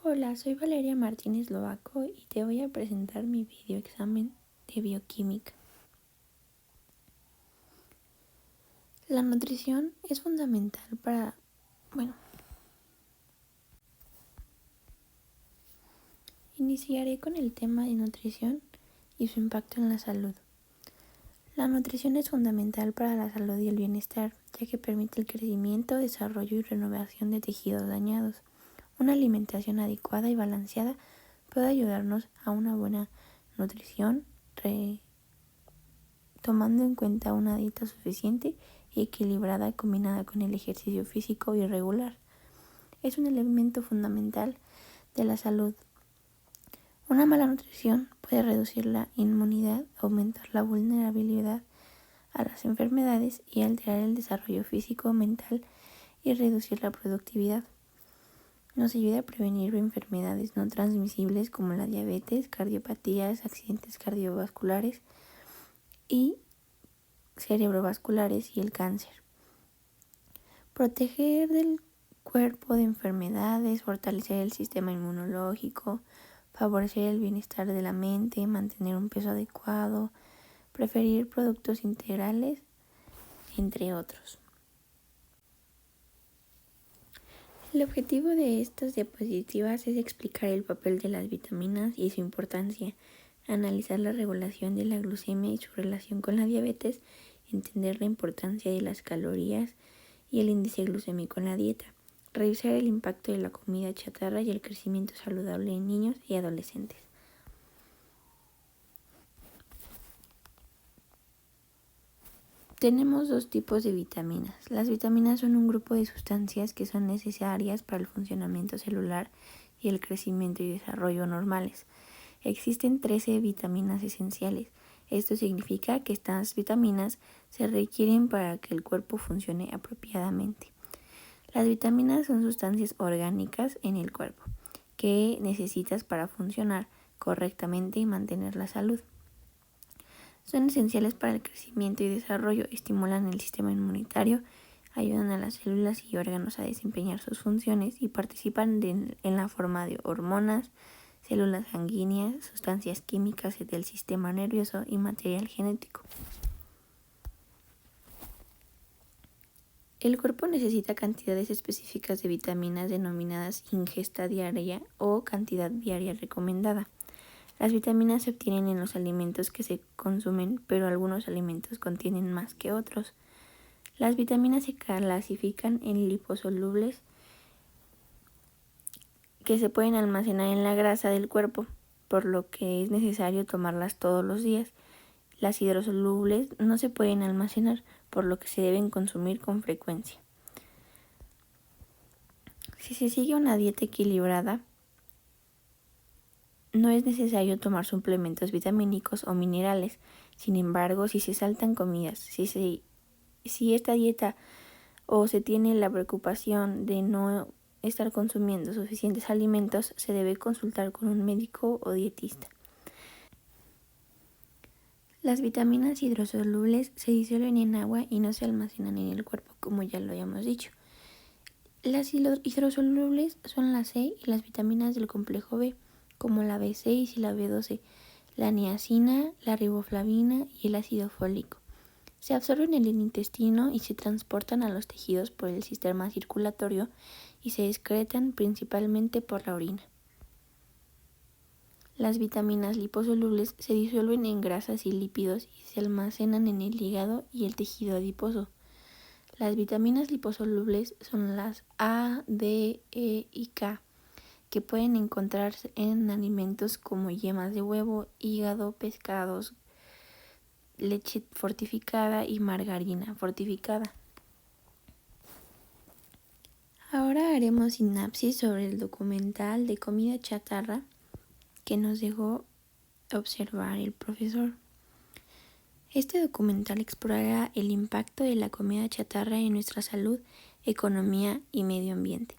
Hola, soy Valeria Martínez Lovaco y te voy a presentar mi video examen de bioquímica. La nutrición es fundamental iniciaré con el tema de nutrición y su impacto en la salud. La nutrición es fundamental para la salud y el bienestar, ya que permite el crecimiento, desarrollo y renovación de tejidos dañados. Una alimentación adecuada y balanceada puede ayudarnos a una buena nutrición, tomando en cuenta una dieta suficiente y equilibrada combinada con el ejercicio físico y regular. Es un elemento fundamental de la salud. Una mala nutrición puede reducir la inmunidad, aumentar la vulnerabilidad a las enfermedades y alterar el desarrollo físico, mental y reducir la productividad. Nos ayuda a prevenir enfermedades no transmisibles como la diabetes, cardiopatías, accidentes cardiovasculares y cerebrovasculares y el cáncer. Proteger del cuerpo de enfermedades, fortalecer el sistema inmunológico, favorecer el bienestar de la mente, mantener un peso adecuado, preferir productos integrales, entre otros. El objetivo de estas diapositivas es explicar el papel de las vitaminas y su importancia, analizar la regulación de la glucemia y su relación con la diabetes, entender la importancia de las calorías y el índice glucémico en la dieta, revisar el impacto de la comida chatarra y el crecimiento saludable en niños y adolescentes. Tenemos dos tipos de vitaminas. Las vitaminas son un grupo de sustancias que son necesarias para el funcionamiento celular y el crecimiento y desarrollo normales. Existen 13 vitaminas esenciales. Esto significa que estas vitaminas se requieren para que el cuerpo funcione apropiadamente. Las vitaminas son sustancias orgánicas en el cuerpo que necesitas para funcionar correctamente y mantener la salud. Son esenciales para el crecimiento y desarrollo, estimulan el sistema inmunitario, ayudan a las células y órganos a desempeñar sus funciones y participan en la forma de hormonas, células sanguíneas, sustancias químicas del sistema nervioso y material genético. El cuerpo necesita cantidades específicas de vitaminas denominadas ingesta diaria o cantidad diaria recomendada. Las vitaminas se obtienen en los alimentos que se consumen, pero algunos alimentos contienen más que otros. Las vitaminas se clasifican en liposolubles, que se pueden almacenar en la grasa del cuerpo, por lo que es necesario tomarlas todos los días. Las hidrosolubles no se pueden almacenar, por lo que se deben consumir con frecuencia. Si se sigue una dieta equilibrada, no es necesario tomar suplementos vitamínicos o minerales. Sin embargo, si se saltan comidas, si esta dieta o se tiene la preocupación de no estar consumiendo suficientes alimentos, se debe consultar con un médico o dietista. Las vitaminas hidrosolubles se disuelven en agua y no se almacenan en el cuerpo, como ya lo habíamos dicho. Las hidrosolubles son la C y las vitaminas del complejo B, como la B6 y la B12, la niacina, la riboflavina y el ácido fólico. Se absorben en el intestino y se transportan a los tejidos por el sistema circulatorio y se excretan principalmente por la orina. Las vitaminas liposolubles se disuelven en grasas y lípidos y se almacenan en el hígado y el tejido adiposo. Las vitaminas liposolubles son las A, D, E y K, que pueden encontrarse en alimentos como yemas de huevo, hígado, pescados, leche fortificada y margarina fortificada. Ahora haremos sinapsis sobre el documental de comida chatarra que nos dejó observar el profesor. Este documental explorará el impacto de la comida chatarra en nuestra salud, economía y medio ambiente.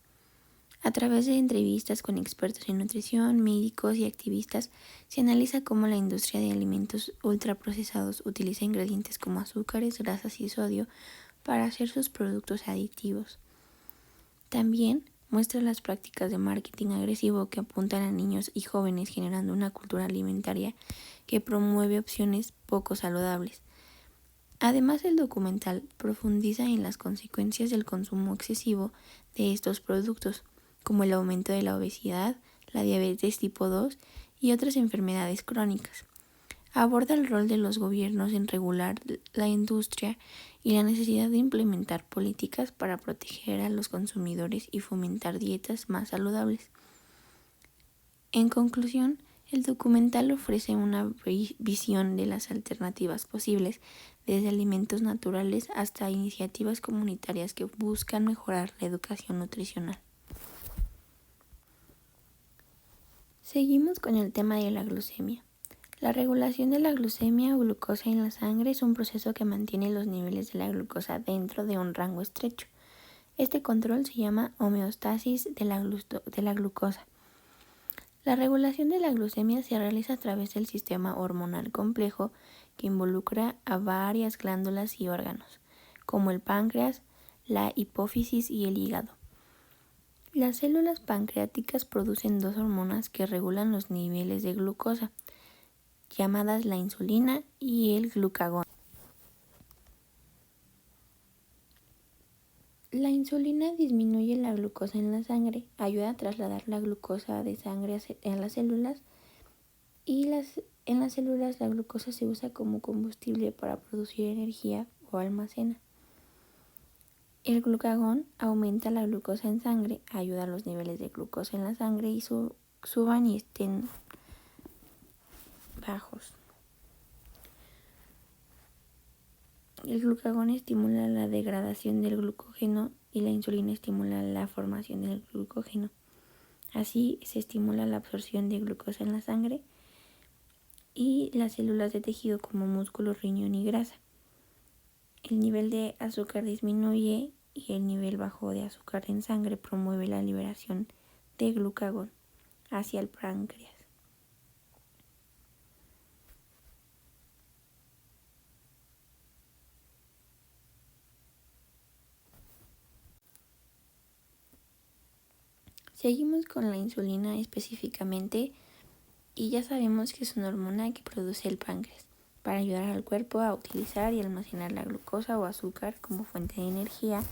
A través de entrevistas con expertos en nutrición, médicos y activistas, se analiza cómo la industria de alimentos ultraprocesados utiliza ingredientes como azúcares, grasas y sodio para hacer sus productos aditivos. También muestra las prácticas de marketing agresivo que apuntan a niños y jóvenes, generando una cultura alimentaria que promueve opciones poco saludables. Además, el documental profundiza en las consecuencias del consumo excesivo de estos productos, como el aumento de la obesidad, la diabetes tipo 2 y otras enfermedades crónicas. Aborda el rol de los gobiernos en regular la industria y la necesidad de implementar políticas para proteger a los consumidores y fomentar dietas más saludables. En conclusión, el documental ofrece una visión de las alternativas posibles, desde alimentos naturales hasta iniciativas comunitarias que buscan mejorar la educación nutricional. Seguimos con el tema de la glucemia. La regulación de la glucemia o glucosa en la sangre es un proceso que mantiene los niveles de la glucosa dentro de un rango estrecho. Este control se llama homeostasis de la glucosa. La regulación de la glucemia se realiza a través del sistema hormonal complejo que involucra a varias glándulas y órganos, como el páncreas, la hipófisis y el hígado. Las células pancreáticas producen dos hormonas que regulan los niveles de glucosa, llamadas la insulina y el glucagón. La insulina disminuye la glucosa en la sangre, ayuda a trasladar la glucosa de sangre a las células y en las células la glucosa se usa como combustible para producir energía o almacena. El glucagón aumenta la glucosa en sangre, ayuda a los niveles de glucosa en la sangre y suban y estén bajos. El glucagón estimula la degradación del glucógeno y la insulina estimula la formación del glucógeno. Así se estimula la absorción de glucosa en la sangre y las células de tejido como músculo, riñón y grasa. El nivel de azúcar disminuye y el nivel bajo de azúcar en sangre promueve la liberación de glucagón hacia el páncreas. Seguimos con la insulina específicamente y ya sabemos que es una hormona que produce el páncreas para ayudar al cuerpo a utilizar y almacenar la glucosa o azúcar como fuente de energía.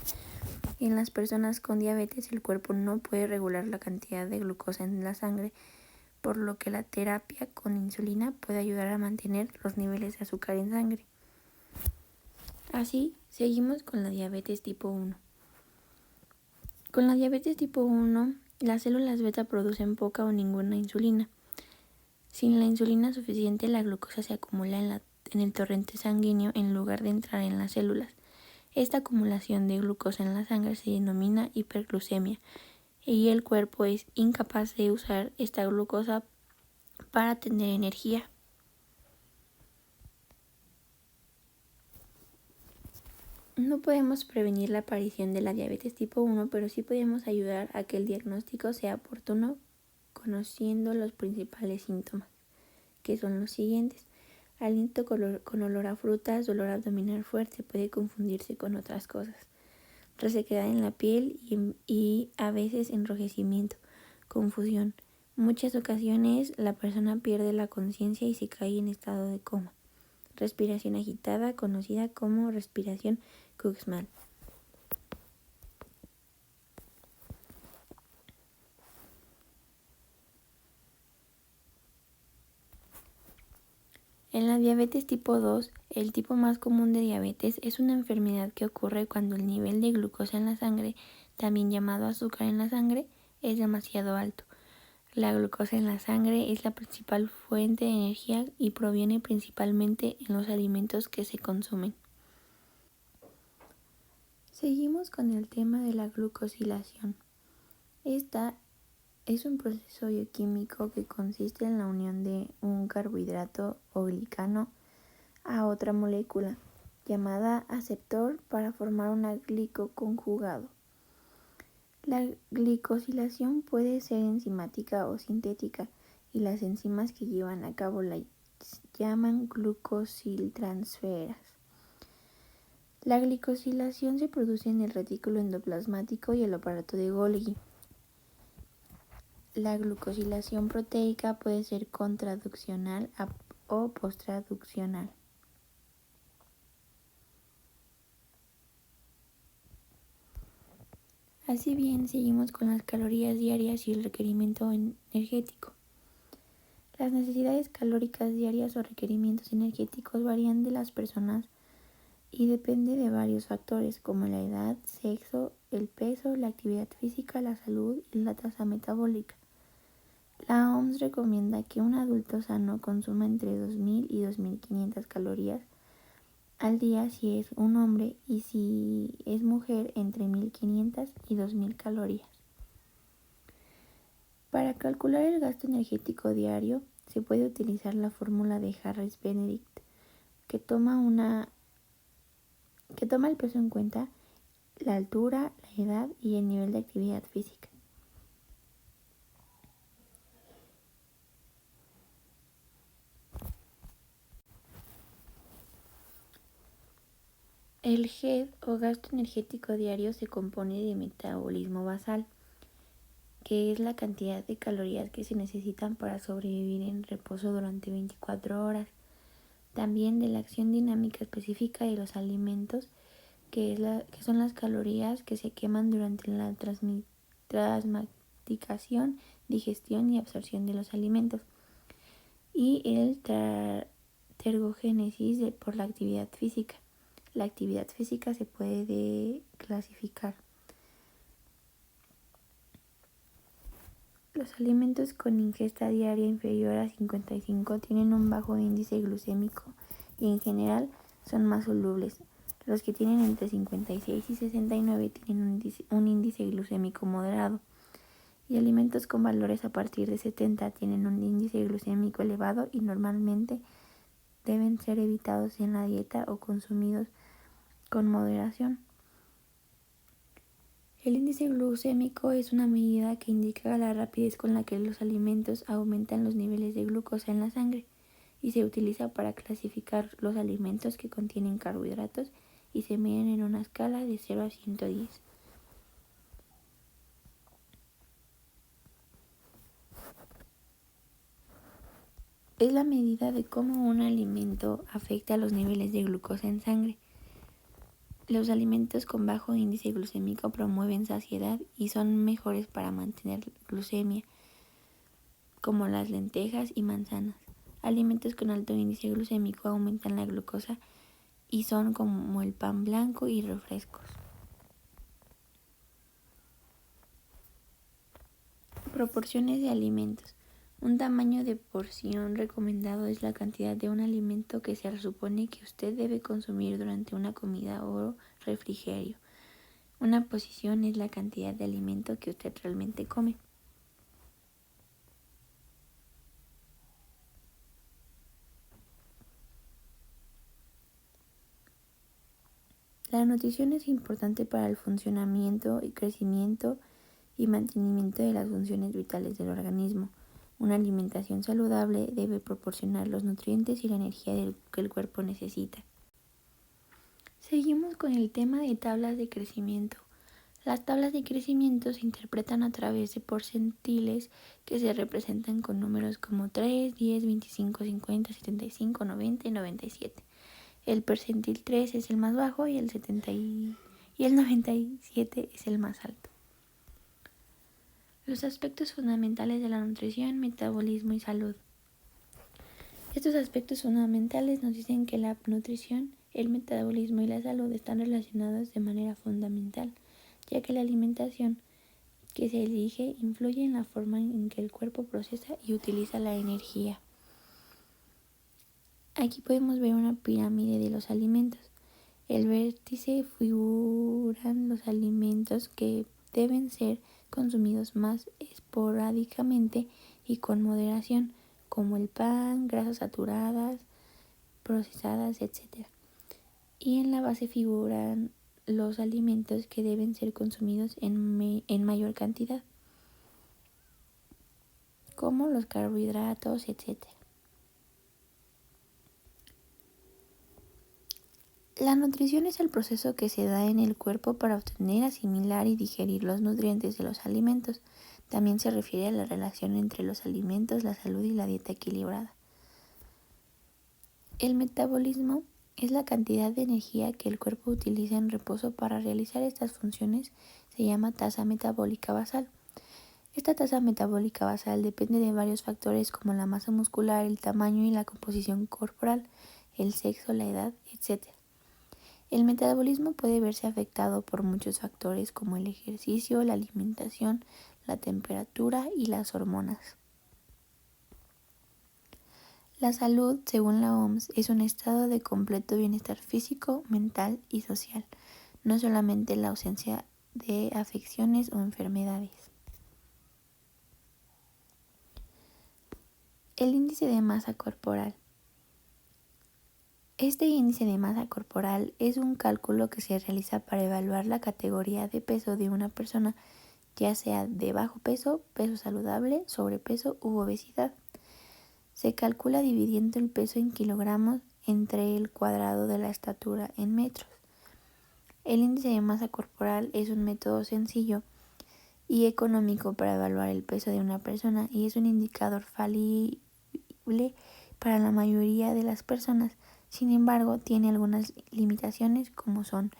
En las personas con diabetes el cuerpo no puede regular la cantidad de glucosa en la sangre, por lo que la terapia con insulina puede ayudar a mantener los niveles de azúcar en sangre. Así, seguimos con la diabetes tipo 1. Con la diabetes tipo 1, las células beta producen poca o ninguna insulina. Sin la insulina suficiente, la glucosa se acumula en el torrente sanguíneo en lugar de entrar en las células. Esta acumulación de glucosa en la sangre se denomina hiperglucemia y el cuerpo es incapaz de usar esta glucosa para tener energía. No podemos prevenir la aparición de la diabetes tipo 1, pero sí podemos ayudar a que el diagnóstico sea oportuno conociendo los principales síntomas, que son los siguientes. Aliento con olor a frutas, dolor abdominal fuerte, puede confundirse con otras cosas. Resequedad en la piel y a veces enrojecimiento, confusión. Muchas ocasiones la persona pierde la conciencia y se cae en estado de coma. Respiración agitada, conocida como respiración Kurzweil. En la diabetes tipo 2, el tipo más común de diabetes es una enfermedad que ocurre cuando el nivel de glucosa en la sangre, también llamado azúcar en la sangre, es demasiado alto. La glucosa en la sangre es la principal fuente de energía y proviene principalmente en los alimentos que se consumen. Seguimos con el tema de la glucosilación. Esta es un proceso bioquímico que consiste en la unión de un carbohidrato o glicano a otra molécula, llamada aceptor, para formar un glicoconjugado. La glicosilación puede ser enzimática o sintética, y las enzimas que llevan a cabo la llaman glucosiltransferadas. La glicosilación se produce en el retículo endoplasmático y el aparato de Golgi. La glucosilación proteica puede ser contraccional o posttraduccional. Así bien, seguimos con las calorías diarias y el requerimiento energético. Las necesidades calóricas diarias o requerimientos energéticos varían de las personas y depende de varios factores como la edad, sexo, el peso, la actividad física, la salud y la tasa metabólica. La OMS recomienda que un adulto sano consuma entre 2.000 y 2.500 calorías al día si es un hombre y si es mujer entre 1.500 y 2.000 calorías. Para calcular el gasto energético diario se puede utilizar la fórmula de Harris-Benedict que toma el peso en cuenta, la altura, la edad y el nivel de actividad física. El GED o gasto energético diario se compone de metabolismo basal, que es la cantidad de calorías que se necesitan para sobrevivir en reposo durante 24 horas. También de la acción dinámica específica de los alimentos, que son las calorías que se queman durante la transmasticación, digestión y absorción de los alimentos. Y el tergogénesis por la actividad física. La actividad física se puede clasificar. Los alimentos con ingesta diaria inferior a 55 tienen un bajo índice glucémico y en general son más solubles. Los que tienen entre 56 y 69 tienen un índice glucémico moderado. Y alimentos con valores a partir de 70 tienen un índice glucémico elevado y normalmente deben ser evitados en la dieta o consumidos con moderación. El índice glucémico es una medida que indica la rapidez con la que los alimentos aumentan los niveles de glucosa en la sangre y se utiliza para clasificar los alimentos que contienen carbohidratos y se miden en una escala de 0 a 110. Es la medida de cómo un alimento afecta los niveles de glucosa en sangre. Los alimentos con bajo índice glucémico promueven saciedad y son mejores para mantener glucemia, como las lentejas y manzanas. Alimentos con alto índice glucémico aumentan la glucosa y son como el pan blanco y refrescos. Proporciones de alimentos. Un tamaño de porción recomendado es la cantidad de un alimento que se supone que usted debe consumir durante una comida o refrigerio. Una porción es la cantidad de alimento que usted realmente come. La nutrición es importante para el funcionamiento y crecimiento y mantenimiento de las funciones vitales del organismo. Una alimentación saludable debe proporcionar los nutrientes y la energía que el cuerpo necesita. Seguimos con el tema de tablas de crecimiento. Las tablas de crecimiento se interpretan a través de porcentiles que se representan con números como 3, 10, 25, 50, 75, 90 y 97. El percentil 3 es el más bajo y el 97 es el más alto. Los aspectos fundamentales de la nutrición, metabolismo y salud. Estos aspectos fundamentales nos dicen que la nutrición, el metabolismo y la salud están relacionados de manera fundamental, ya que la alimentación que se elige influye en la forma en que el cuerpo procesa y utiliza la energía. Aquí podemos ver una pirámide de los alimentos. El vértice figuran los alimentos que deben ser consumidos más esporádicamente y con moderación, como el pan, grasas saturadas, procesadas, etc. Y en la base figuran los alimentos que deben ser consumidos en mayor cantidad, como los carbohidratos, etc. La nutrición es el proceso que se da en el cuerpo para obtener, asimilar y digerir los nutrientes de los alimentos. También se refiere a la relación entre los alimentos, la salud y la dieta equilibrada. El metabolismo es la cantidad de energía que el cuerpo utiliza en reposo para realizar estas funciones. Se llama tasa metabólica basal. Esta tasa metabólica basal depende de varios factores como la masa muscular, el tamaño y la composición corporal, el sexo, la edad, etc. El metabolismo puede verse afectado por muchos factores como el ejercicio, la alimentación, la temperatura y las hormonas. La salud, según la OMS, es un estado de completo bienestar físico, mental y social, no solamente la ausencia de afecciones o enfermedades. El índice de masa corporal. Este índice de masa corporal es un cálculo que se realiza para evaluar la categoría de peso de una persona, ya sea de bajo peso, peso saludable, sobrepeso u obesidad. Se calcula dividiendo el peso en kilogramos entre el cuadrado de la estatura en metros. El índice de masa corporal es un método sencillo y económico para evaluar el peso de una persona y es un indicador falible para la mayoría de las personas. Sin embargo, tiene algunas limitaciones como son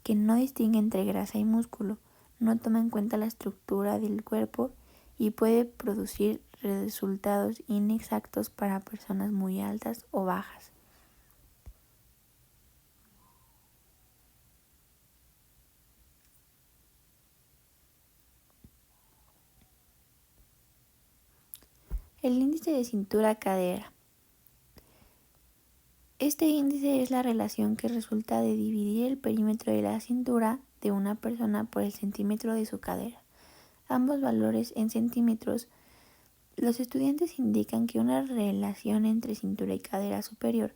que no distingue entre grasa y músculo, no toma en cuenta la estructura del cuerpo y puede producir resultados inexactos para personas muy altas o bajas. El índice de cintura-cadera. Este índice es la relación que resulta de dividir el perímetro de la cintura de una persona por el centímetro de su cadera. Ambos valores en centímetros. Los estudiantes indican que una relación entre cintura y cadera superior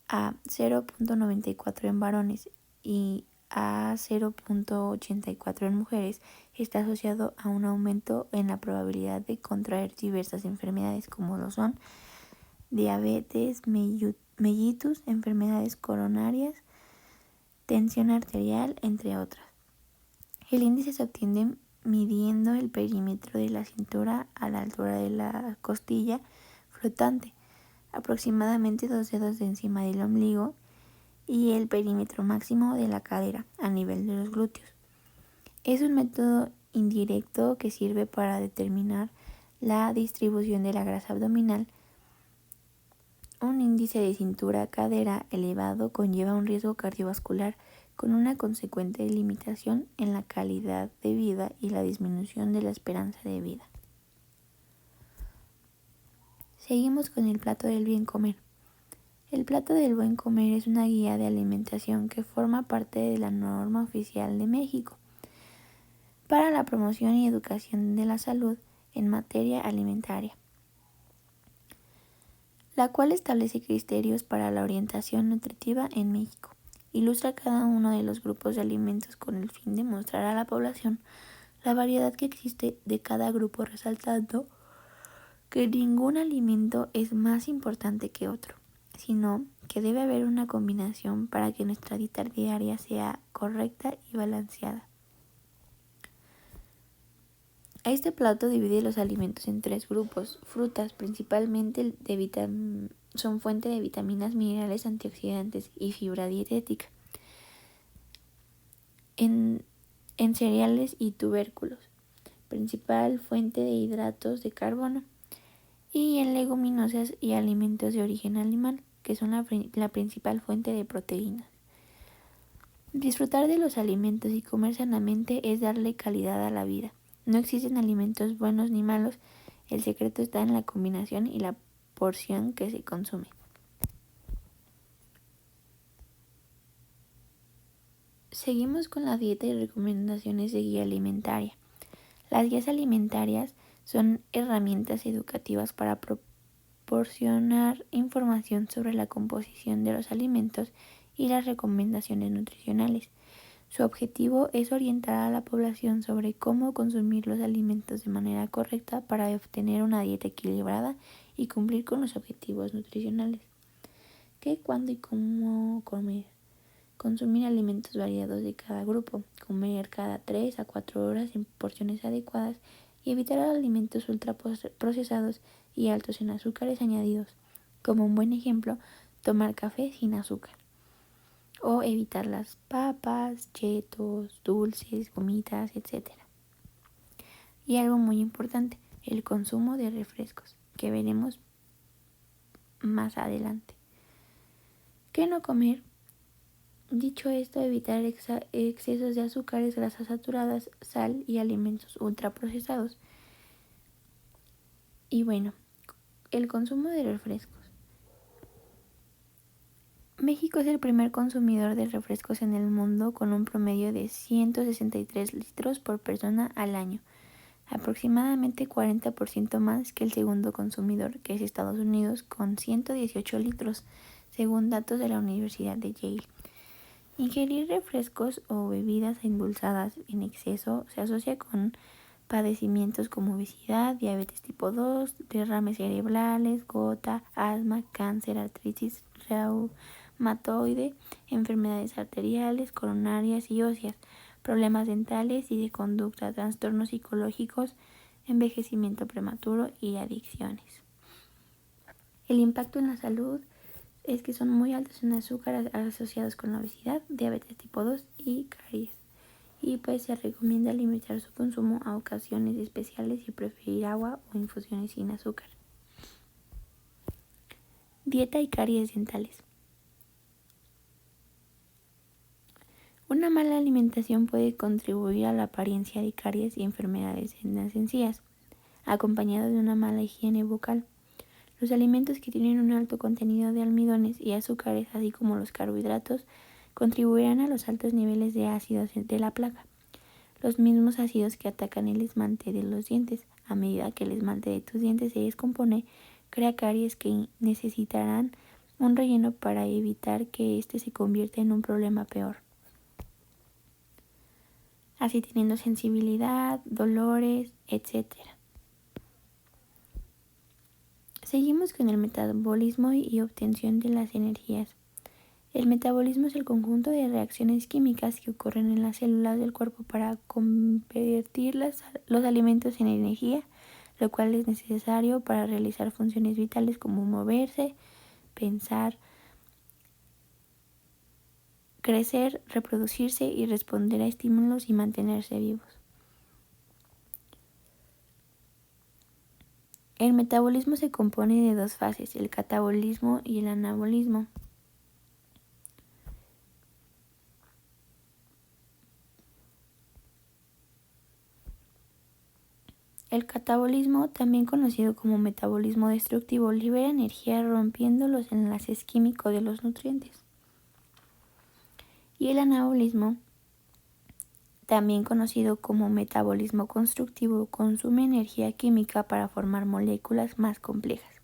a 0.94 en varones y a 0.84 en mujeres está asociado a un aumento en la probabilidad de contraer diversas enfermedades como lo son diabetes mellitus, enfermedades coronarias, tensión arterial, entre otras. El índice se obtiene midiendo el perímetro de la cintura a la altura de la costilla flotante, aproximadamente 2 dedos de encima del ombligo, y el perímetro máximo de la cadera a nivel de los glúteos. Es un método indirecto que sirve para determinar la distribución de la grasa abdominal. Un índice de cintura-cadera elevado conlleva un riesgo cardiovascular con una consecuente limitación en la calidad de vida y la disminución de la esperanza de vida. Seguimos con el plato del bien comer. El plato del buen comer es una guía de alimentación que forma parte de la norma oficial de México para la promoción y educación de la salud en materia alimentaria, la cual establece criterios para la orientación nutritiva en México. Ilustra cada uno de los grupos de alimentos con el fin de mostrar a la población la variedad que existe de cada grupo, resaltando que ningún alimento es más importante que otro, sino que debe haber una combinación para que nuestra dieta diaria sea correcta y balanceada. Este plato divide los alimentos en 3 grupos. Frutas, principalmente son fuente de vitaminas, minerales, antioxidantes y fibra dietética. En cereales y tubérculos, principal fuente de hidratos de carbono. Y en leguminosas y alimentos de origen animal, que son la principal fuente de proteínas. Disfrutar de los alimentos y comer sanamente es darle calidad a la vida. No existen alimentos buenos ni malos, el secreto está en la combinación y la porción que se consume. Seguimos con la dieta y recomendaciones de guía alimentaria. Las guías alimentarias son herramientas educativas para proporcionar información sobre la composición de los alimentos y las recomendaciones nutricionales. Su objetivo es orientar a la población sobre cómo consumir los alimentos de manera correcta para obtener una dieta equilibrada y cumplir con los objetivos nutricionales. ¿Qué, cuándo y cómo comer? Consumir alimentos variados de cada grupo, comer cada 3 a 4 horas en porciones adecuadas y evitar alimentos ultraprocesados y altos en azúcares añadidos. Como un buen ejemplo, tomar café sin azúcar. O evitar las papas, chetos, dulces, gomitas, etc. Y algo muy importante, el consumo de refrescos, que veremos más adelante. ¿Qué no comer? Dicho esto, evitar excesos de azúcares, grasas saturadas, sal y alimentos ultraprocesados. Y bueno, el consumo de refrescos. México es el primer consumidor de refrescos en el mundo con un promedio de 163 litros por persona al año, aproximadamente 40% más que el segundo consumidor, que es Estados Unidos, con 118 litros, según datos de la Universidad de Yale. Ingerir refrescos o bebidas endulzadas en exceso se asocia con padecimientos como obesidad, diabetes tipo 2, derrames cerebrales, gota, asma, cáncer, artritis reumatoide, enfermedades arteriales, coronarias y óseas, problemas dentales y de conducta, trastornos psicológicos, envejecimiento prematuro y adicciones. El impacto en la salud es que son muy altos en azúcar asociados con la obesidad, diabetes tipo 2 y caries. Y pues se recomienda limitar su consumo a ocasiones especiales y preferir agua o infusiones sin azúcar. Dieta y caries dentales. Una mala alimentación puede contribuir a la apariencia de caries y enfermedades en las encías, acompañado de una mala higiene bucal. Los alimentos que tienen un alto contenido de almidones y azúcares, así como los carbohidratos, contribuirán a los altos niveles de ácidos de la placa, los mismos ácidos que atacan el esmalte de los dientes. A medida que el esmalte de tus dientes se descompone, crea caries que necesitarán un relleno para evitar que éste se convierta en un problema peor. Así teniendo sensibilidad, dolores, etc. Seguimos con el metabolismo y obtención de las energías. El metabolismo es el conjunto de reacciones químicas que ocurren en las células del cuerpo para convertir los alimentos en energía, lo cual es necesario para realizar funciones vitales como moverse, pensar, crecer, reproducirse y responder a estímulos y mantenerse vivos. El metabolismo se compone de dos fases, el catabolismo y el anabolismo. El catabolismo, también conocido como metabolismo destructivo, libera energía rompiendo los enlaces químicos de los nutrientes. Y el anabolismo, también conocido como metabolismo constructivo, consume energía química para formar moléculas más complejas.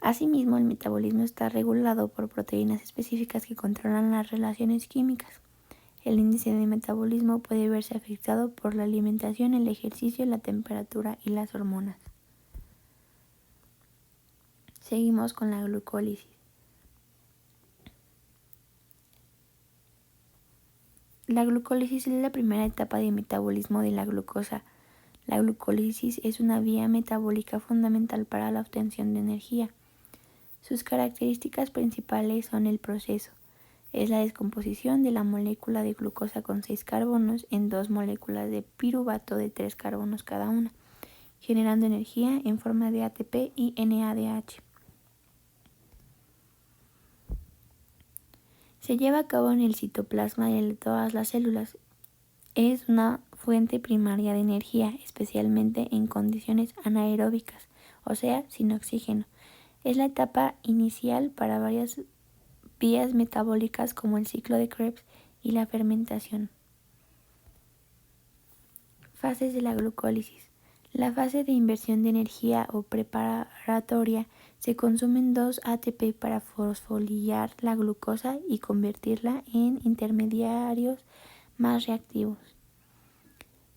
Asimismo, el metabolismo está regulado por proteínas específicas que controlan las relaciones químicas. El índice de metabolismo puede verse afectado por la alimentación, el ejercicio, la temperatura y las hormonas. Seguimos con la glucólisis. La glucólisis es la primera etapa de metabolismo de la glucosa. La glucólisis es una vía metabólica fundamental para la obtención de energía. Sus características principales son el proceso. Es la descomposición de la molécula de glucosa con 6 carbonos en 2 moléculas de piruvato de 3 carbonos cada una, generando energía en forma de ATP y NADH. Se lleva a cabo en el citoplasma de todas las células. Es una fuente primaria de energía, especialmente en condiciones anaeróbicas, o sea, sin oxígeno. Es la etapa inicial para varias vías metabólicas como el ciclo de Krebs y la fermentación. Fases de la glucólisis. La fase de inversión de energía o preparatoria se consumen 2 ATP para fosforilar la glucosa y convertirla en intermediarios más reactivos.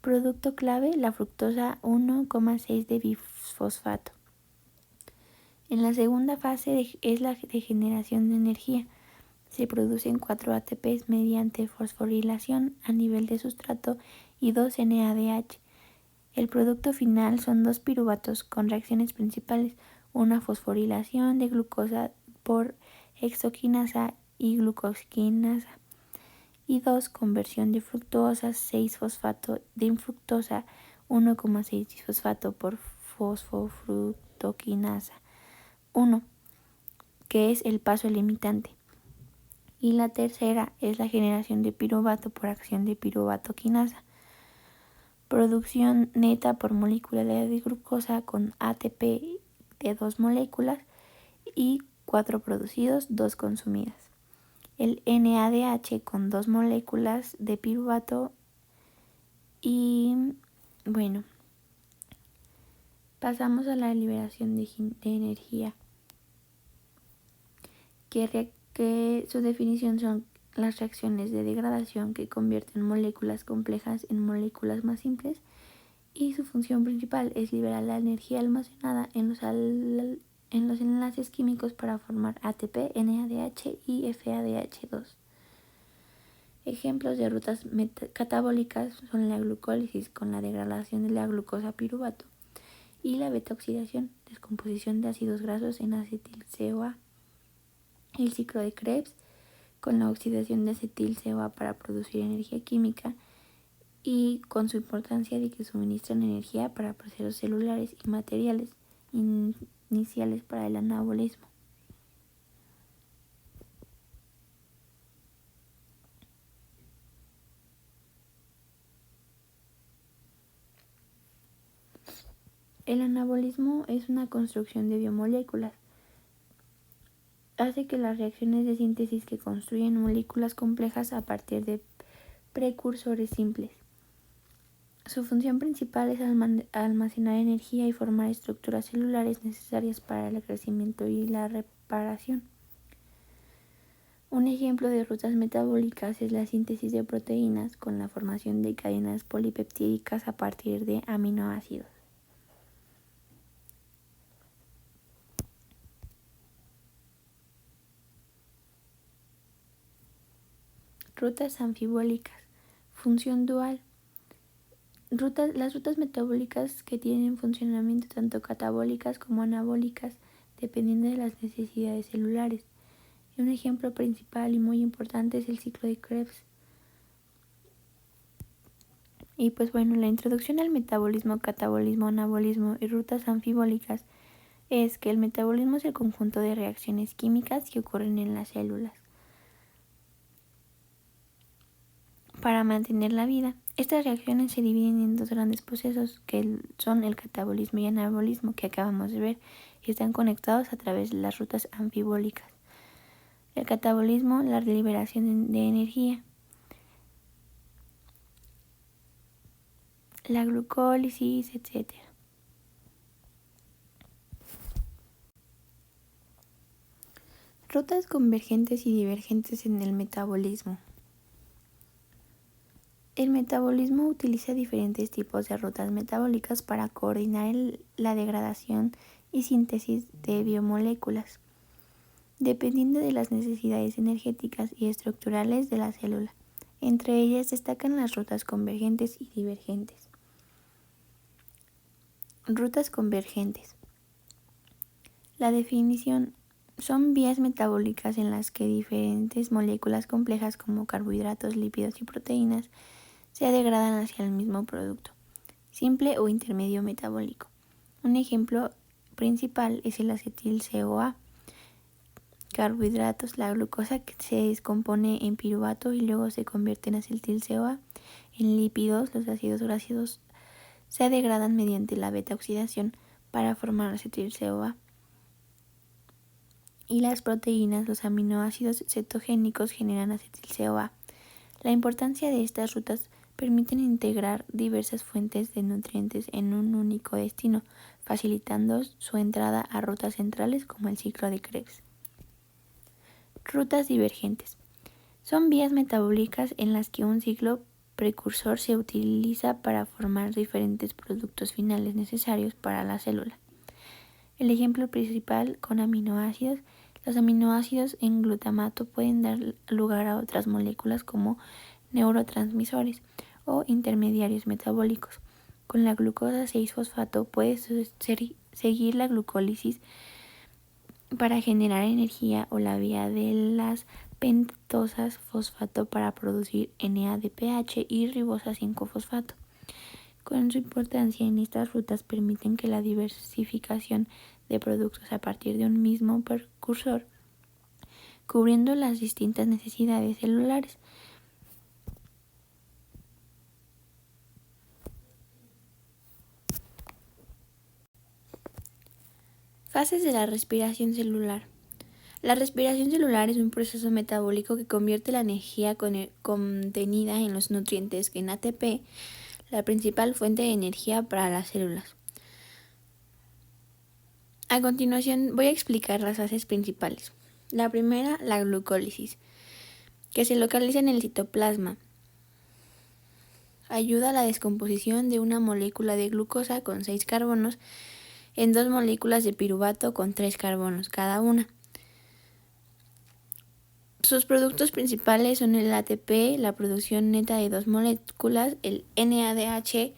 Producto clave, la fructosa 1,6 de bifosfato. En la segunda fase es la de generación de energía. Se producen 4 ATPs mediante fosforilación a nivel de sustrato y 2 NADH. El producto final son dos piruvatos con reacciones principales, una fosforilación de glucosa por hexoquinasa y glucosinasa, y dos conversión de fructosa 6-fosfato de fructosa 1,6-disfosfato por fosfofructoquinasa 1, que es el paso limitante. Y la tercera es la generación de piruvato por acción de piruvatoquinasa. Producción neta por molécula de glucosa con ATP de 2 moléculas y 4 producidos, 2 consumidas. El NADH con 2 moléculas de piruvato y bueno, pasamos a la liberación de energía, que su definición son las reacciones de degradación que convierten moléculas complejas en moléculas más simples, y su función principal es liberar la energía almacenada en los enlaces químicos para formar ATP, NADH y FADH2. Ejemplos de rutas catabólicas son la glucólisis con la degradación de la glucosa a piruvato y la beta-oxidación, descomposición de ácidos grasos en acetil-CoA. El ciclo de Krebs con la oxidación de acetil-CoA para producir energía química y con su importancia de que suministran energía para procesos celulares y materiales iniciales para el anabolismo. El anabolismo es una construcción de biomoléculas. Hace que las reacciones de síntesis que construyen moléculas complejas a partir de precursores simples. Su función principal es almacenar energía y formar estructuras celulares necesarias para el crecimiento y la reparación. Un ejemplo de rutas metabólicas es la síntesis de proteínas con la formación de cadenas polipeptídicas a partir de aminoácidos. Rutas anfibólicas. Función dual. Las rutas metabólicas que tienen funcionamiento tanto catabólicas como anabólicas dependiendo de las necesidades celulares. Un ejemplo principal y muy importante es el ciclo de Krebs. Y pues bueno, la introducción al metabolismo, catabolismo, anabolismo y rutas anfibólicas es que el metabolismo es el conjunto de reacciones químicas que ocurren en las células para mantener la vida. Estas reacciones se dividen en dos grandes procesos que son el catabolismo y anabolismo que acabamos de ver y están conectados a través de las rutas anfibólicas. El catabolismo, la liberación de energía. La glucólisis, etc. Rutas convergentes y divergentes en el metabolismo. El metabolismo utiliza diferentes tipos de rutas metabólicas para coordinar la degradación y síntesis de biomoléculas, dependiendo de las necesidades energéticas y estructurales de la célula. Entre ellas destacan las rutas convergentes y divergentes. Rutas convergentes. La definición son vías metabólicas en las que diferentes moléculas complejas como carbohidratos, lípidos y proteínas se degradan hacia el mismo producto, simple o intermedio metabólico. Un ejemplo principal es el acetil-CoA. Carbohidratos, la glucosa que se descompone en piruvato y luego se convierte en acetil-CoA. En lípidos, los ácidos grasos se degradan mediante la beta-oxidación para formar acetil-CoA. Y las proteínas, los aminoácidos cetogénicos generan acetil-CoA. La importancia de estas rutas permiten integrar diversas fuentes de nutrientes en un único destino, facilitando su entrada a rutas centrales como el ciclo de Krebs. Rutas divergentes. Son vías metabólicas en las que un ciclo precursor se utiliza para formar diferentes productos finales necesarios para la célula. El ejemplo principal con aminoácidos. Los aminoácidos en glutamato pueden dar lugar a otras moléculas como neurotransmisores o intermediarios metabólicos. con la glucosa 6-fosfato puede seguir la glucólisis para generar energía o la vía de las pentosas fosfato para producir NADPH y ribosa 5-fosfato. Con su importancia en estas rutas permiten que la diversificación de productos a partir de un mismo precursor, cubriendo las distintas necesidades celulares. Fases de la respiración celular. La respiración celular es un proceso metabólico que convierte la energía contenida en los nutrientes en ATP, la principal fuente de energía para las células. A continuación voy a explicar las fases principales. La primera, la glucólisis, que se localiza en el citoplasma. Ayuda a la descomposición de una molécula de glucosa con 6 carbonos en 2 moléculas de piruvato con 3 carbonos cada una. Sus productos principales son el ATP, la producción neta de 2 moléculas, el NADH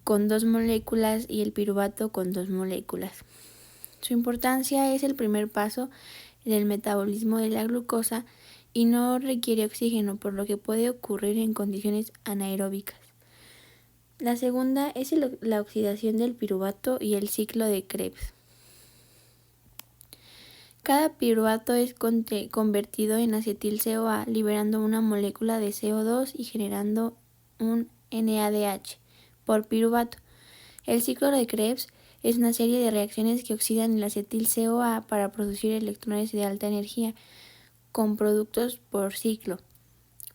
con 2 moléculas y el piruvato con 2 moléculas. Su importancia es el primer paso en el metabolismo de la glucosa y no requiere oxígeno, por lo que puede ocurrir en condiciones anaeróbicas. La segunda es la oxidación del piruvato y el ciclo de Krebs. Cada piruvato es convertido en acetil-CoA, liberando una molécula de CO2 y generando un NADH por piruvato. El ciclo de Krebs es una serie de reacciones que oxidan el acetil-CoA para producir electrones de alta energía con productos por ciclo,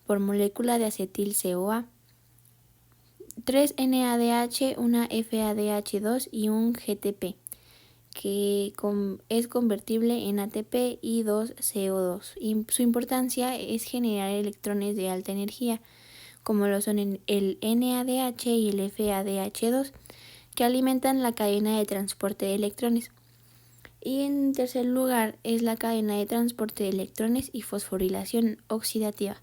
por molécula de acetil-CoA. 3 NADH, una FADH2 y un GTP, que es convertible en ATP y 2 CO2. Y su importancia es generar electrones de alta energía, como lo son el NADH y el FADH2, que alimentan la cadena de transporte de electrones. Y en tercer lugar es la cadena de transporte de electrones y fosforilación oxidativa,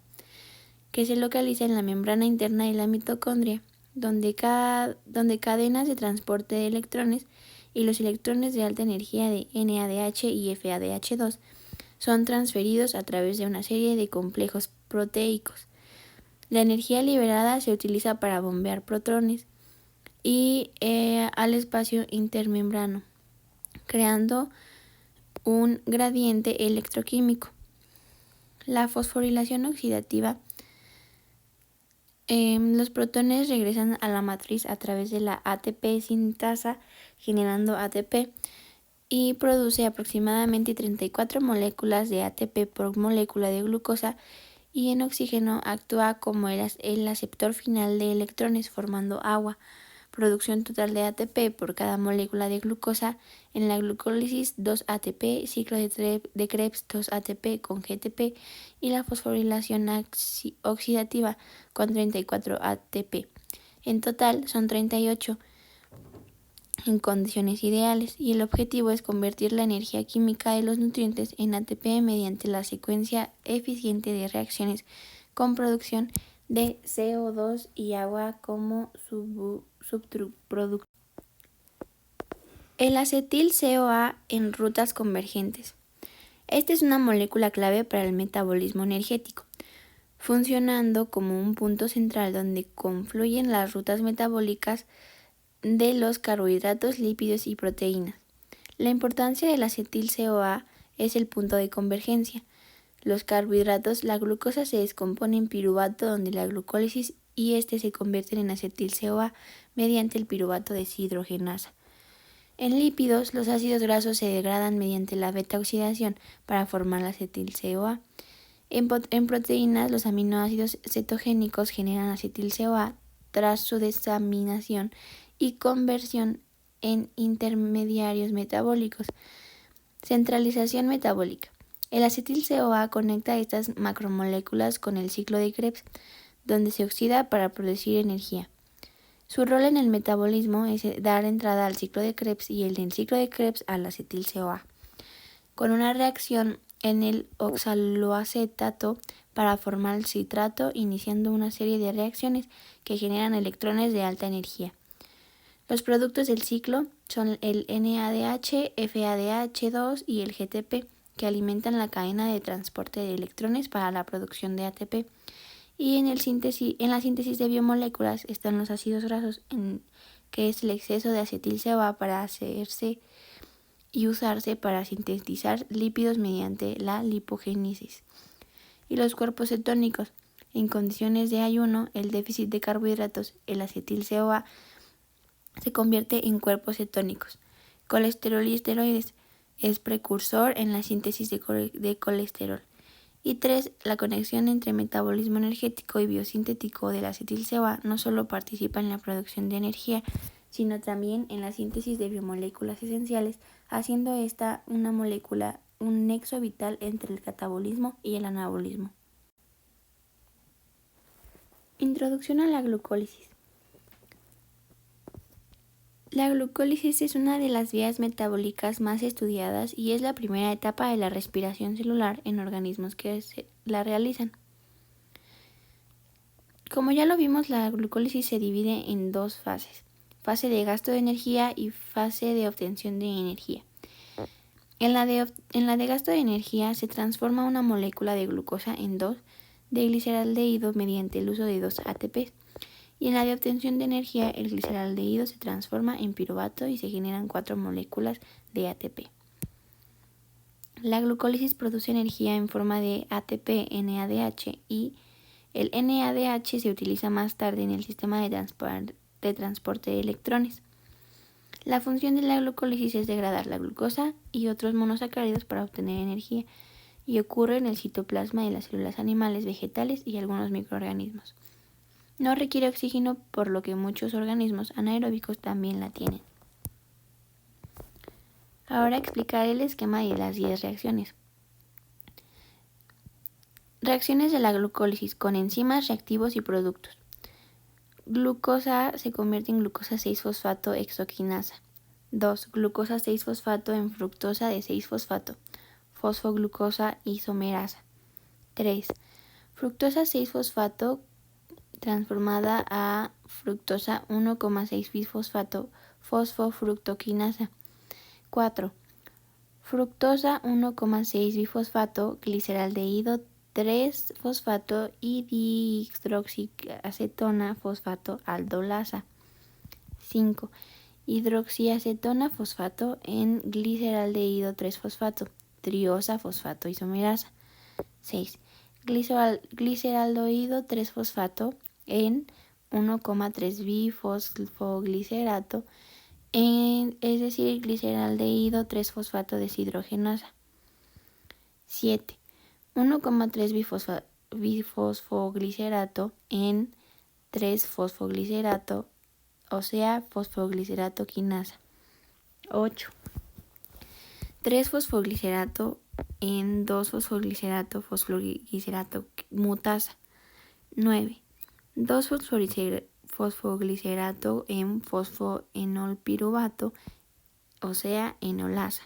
que se localiza en la membrana interna de la mitocondria, donde cadenas de transporte de electrones y los electrones de alta energía de NADH y FADH2 son transferidos a través de una serie de complejos proteicos. La energía liberada se utiliza para bombear protones y al espacio intermembrano, creando un gradiente electroquímico. La fosforilación oxidativa. Los protones regresan a la matriz a través de la ATP sintasa, generando ATP, y produce aproximadamente 34 moléculas de ATP por molécula de glucosa, y en oxígeno actúa como el aceptor final de electrones, formando agua. Producción total de ATP por cada molécula de glucosa. En la glucólisis 2 ATP, ciclo de Krebs 2 ATP con GTP y la fosforilación oxidativa con 34 ATP. En total son 38 en condiciones ideales, y el objetivo es convertir la energía química de los nutrientes en ATP mediante la secuencia eficiente de reacciones con producción de CO2 y agua como subproducto. El acetil-CoA en rutas convergentes. Esta es una molécula clave para el metabolismo energético, funcionando como un punto central donde confluyen las rutas metabólicas de los carbohidratos, lípidos y proteínas. La importancia del acetil-CoA es el punto de convergencia. Los carbohidratos, la glucosa se descompone en piruvato donde la glucólisis y este se convierten en acetil-CoA mediante el piruvato deshidrogenasa. En lípidos, los ácidos grasos se degradan mediante la beta-oxidación para formar la acetil-CoA. En proteínas, los aminoácidos cetogénicos generan acetil-CoA tras su desaminación y conversión en intermediarios metabólicos. Centralización metabólica. El acetil-CoA conecta estas macromoléculas con el ciclo de Krebs, donde se oxida para producir energía. Su rol en el metabolismo es dar entrada al ciclo de Krebs y el del ciclo de Krebs al acetil-CoA, con una reacción en el oxaloacetato para formar el citrato, iniciando una serie de reacciones que generan electrones de alta energía. Los productos del ciclo son el NADH, FADH2 y el GTP, que alimentan la cadena de transporte de electrones para la producción de ATP. Y en la síntesis de biomoléculas están los ácidos grasos, que es el exceso de acetil-CoA para hacerse y usarse para sintetizar lípidos mediante la lipogénesis. Y los cuerpos cetónicos. En condiciones de ayuno, el déficit de carbohidratos, el acetil-CoA, se convierte en cuerpos cetónicos. Colesterol y esteroides. Es precursor en la síntesis de colesterol. Y 3. La conexión entre metabolismo energético y biosintético del acetil-CoA no solo participa en la producción de energía, sino también en la síntesis de biomoléculas esenciales, haciendo esta una molécula un nexo vital entre el catabolismo y el anabolismo. Introducción a la glucólisis. La glucólisis es una de las vías metabólicas más estudiadas y es la primera etapa de la respiración celular en organismos que la realizan. Como ya lo vimos, la glucólisis se divide en dos fases: fase de gasto de energía y fase de obtención de energía. En la de gasto de energía se transforma una molécula de glucosa en 2 de gliceraldehído mediante el uso de 2 ATP. Y en la de obtención de energía, el gliceraldehído se transforma en piruvato y se generan 4 moléculas de ATP. La glucólisis produce energía en forma de ATP-NADH y el NADH se utiliza más tarde en el sistema de transporte de electrones. La función de la glucólisis es degradar la glucosa y otros monosacáridos para obtener energía y ocurre en el citoplasma de las células animales, vegetales y algunos microorganismos. No requiere oxígeno, por lo que muchos organismos anaeróbicos también la tienen. Ahora explicaré el esquema de las 10 reacciones. Reacciones de la glucólisis con enzimas, reactivos y productos. Glucosa se convierte en glucosa 6-fosfato hexoquinasa. 2. Glucosa 6-fosfato en fructosa de 6-fosfato, fosfoglucosa isomerasa. 3. Fructosa 6-fosfato transformada a fructosa 1,6-bisfosfato, fosfofructoquinasa. 4. Fructosa 1,6-bifosfato, gliceraldehído 3-fosfato y dihidroxiacetona fosfato aldolasa. 5. Hidroxiacetona fosfato en gliceraldehído 3-fosfato, triosa fosfato isomerasa. 6. Gliceraldehído 3-fosfato en 1,3-bifosfoglicerato, es decir, gliceraldehído 3-fosfato deshidrogenasa. 7. 1,3-bifosfoglicerato en 3-fosfoglicerato, o sea, fosfoglicerato quinasa. 8. 3-fosfoglicerato en 2-fosfoglicerato, fosfoglicerato mutasa. 9. 2-fosfoglicerato en fosfoenolpiruvato, o sea, enolasa.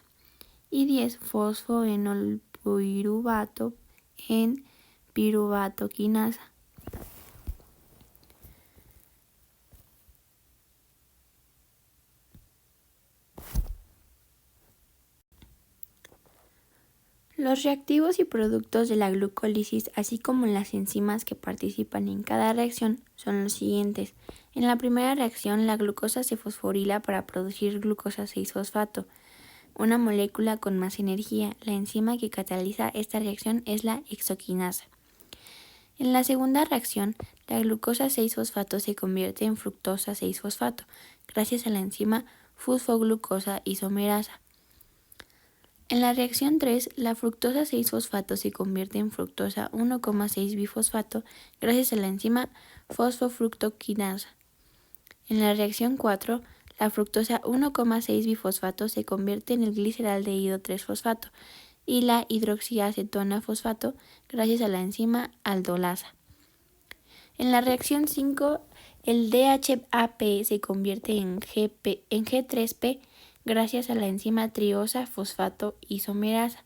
Y 10. Fosfoenolpiruvato en piruvato quinasa. Los reactivos y productos de la glucólisis, así como las enzimas que participan en cada reacción, son los siguientes. En la primera reacción, la glucosa se fosforila para producir glucosa 6-fosfato, una molécula con más energía. La enzima que cataliza esta reacción es la hexoquinasa. En la segunda reacción, la glucosa 6-fosfato se convierte en fructosa 6-fosfato, gracias a la enzima fosfoglucosa isomerasa. En la reacción 3, la fructosa 6-fosfato se convierte en fructosa 1,6-bifosfato gracias a la enzima fosfofructoquinasa. En la reacción 4, la fructosa 1,6-bifosfato se convierte en el gliceraldehído 3-fosfato y la hidroxiacetona fosfato gracias a la enzima aldolasa. En la reacción 5, el DHAP se convierte en G3P gracias a la enzima triosa fosfato isomerasa.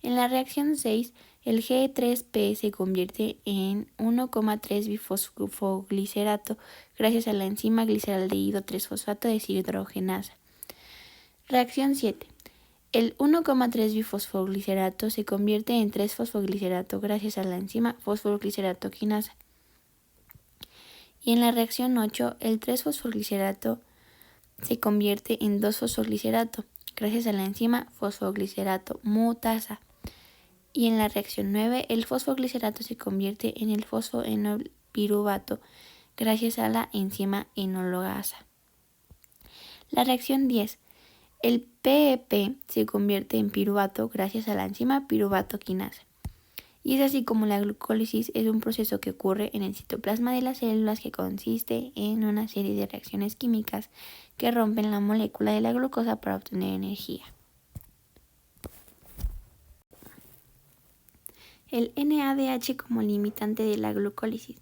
En la reacción 6, El G3P se convierte en 1,3 bifosfoglicerato gracias a la enzima gliceraldehído 3-fosfato deshidrogenasa. Reacción 7. El 1,3 bifosfoglicerato se convierte en 3-fosfoglicerato gracias a la enzima fosfoglicerato-quinasa. Y en la reacción 8, el 3-fosfoglicerato se convierte en 2-fosfoglicerato gracias a la enzima fosfoglicerato mutasa. Y en la reacción 9, el fosfoglicerato se convierte en el fosfoenolpiruvato gracias a la enzima enologasa. La reacción 10. El PEP se convierte en piruvato gracias a la enzima piruvato-quinasa. Y es así como la glucólisis es un proceso que ocurre en el citoplasma de las células que consiste en una serie de reacciones químicas que rompen la molécula de la glucosa para obtener energía. El NADH como limitante de la glucólisis.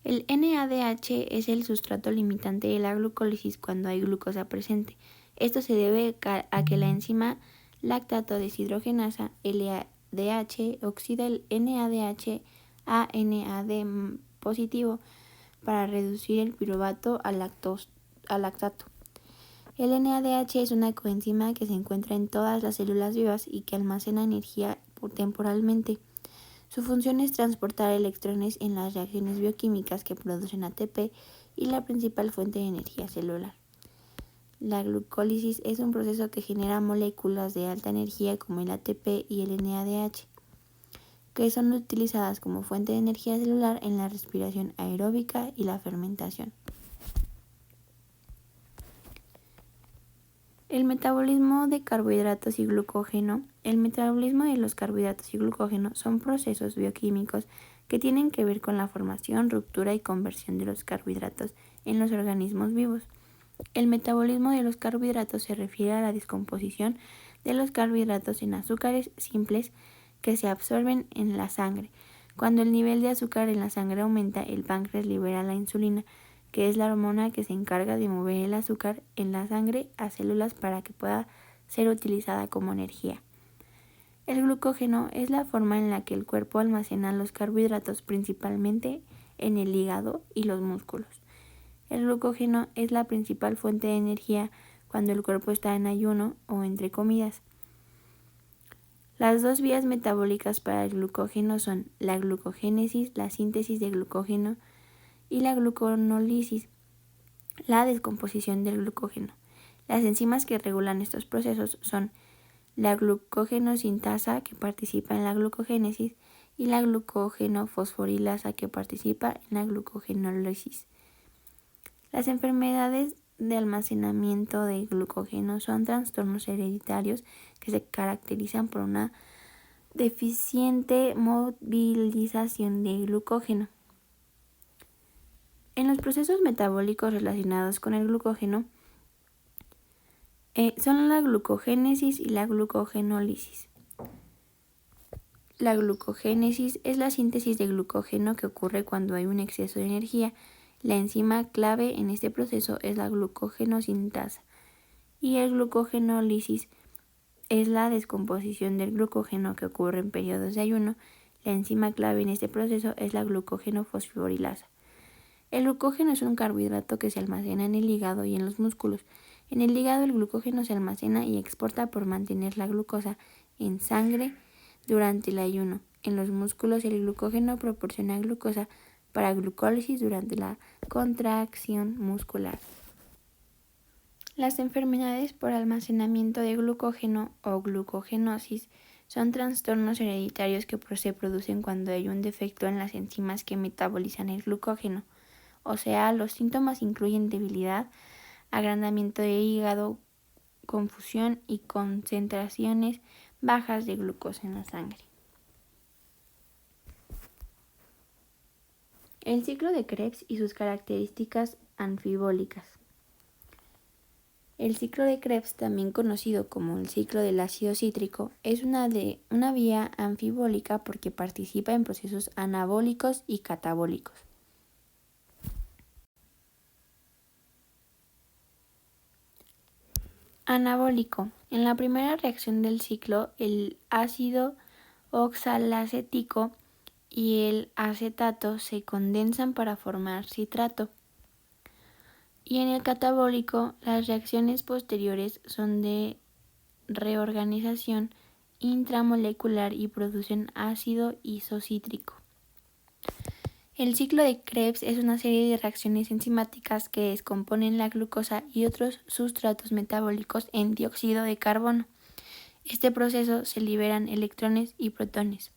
El NADH es el sustrato limitante de la glucólisis cuando hay glucosa presente. Esto se debe a que la enzima lactato deshidrogenasa LADH oxida el NADH a NAD positivo para reducir el piruvato al lactato. El NADH es una coenzima que se encuentra en todas las células vivas y que almacena energía temporalmente. Su función es transportar electrones en las reacciones bioquímicas que producen ATP y la principal fuente de energía celular. La glucólisis es un proceso que genera moléculas de alta energía como el ATP y el NADH, que son utilizadas como fuente de energía celular en la respiración aeróbica y la fermentación. El metabolismo de carbohidratos y glucógeno. El metabolismo de los carbohidratos y glucógeno son procesos bioquímicos que tienen que ver con la formación, ruptura y conversión de los carbohidratos en los organismos vivos. El metabolismo de los carbohidratos se refiere a la descomposición de los carbohidratos en azúcares simples que se absorben en la sangre. Cuando el nivel de azúcar en la sangre aumenta, el páncreas libera la insulina, que es la hormona que se encarga de mover el azúcar en la sangre a células para que pueda ser utilizada como energía. El glucógeno es la forma en la que el cuerpo almacena los carbohidratos, principalmente en el hígado y los músculos. El glucógeno es la principal fuente de energía cuando el cuerpo está en ayuno o entre comidas. Las dos vías metabólicas para el glucógeno son la glucogénesis, la síntesis de glucógeno, y la gluconólisis, la descomposición del glucógeno. Las enzimas que regulan estos procesos son la glucógeno-sintasa, que participa en la glucogénesis, y la glucógeno-fosforilasa, que participa en la glucogenólisis. Las enfermedades de almacenamiento de glucógeno son trastornos hereditarios que se caracterizan por una deficiente movilización de glucógeno. En los procesos metabólicos relacionados con el glucógeno son la glucogénesis y la glucogenólisis. La glucogénesis es la síntesis de glucógeno que ocurre cuando hay un exceso de energía. La enzima clave en este proceso es la glucógeno-sintasa. Y el glucogenólisis es la descomposición del glucógeno que ocurre en periodos de ayuno. La enzima clave en este proceso es la glucógeno-fosforilasa. El glucógeno es un carbohidrato que se almacena en el hígado y en los músculos. En el hígado el glucógeno se almacena y exporta por mantener la glucosa en sangre durante el ayuno. En los músculos el glucógeno proporciona glucosa para glucólisis durante la contracción muscular. Las enfermedades por almacenamiento de glucógeno o glucogenosis son trastornos hereditarios que se producen cuando hay un defecto en las enzimas que metabolizan el glucógeno. O sea, los síntomas incluyen debilidad, agrandamiento de hígado, confusión y concentraciones bajas de glucosa en la sangre. El ciclo de Krebs y sus características anfibólicas. El ciclo de Krebs, también conocido como el ciclo del ácido cítrico, es una vía anfibólica porque participa en procesos anabólicos y catabólicos. Anabólico. En la primera reacción del ciclo, el ácido oxalacético y el acetato se condensan para formar citrato. Y en el catabólico, las reacciones posteriores son de reorganización intramolecular y producen ácido isocítrico. El ciclo de Krebs es una serie de reacciones enzimáticas que descomponen la glucosa y otros sustratos metabólicos en dióxido de carbono. Este proceso se liberan electrones y protones.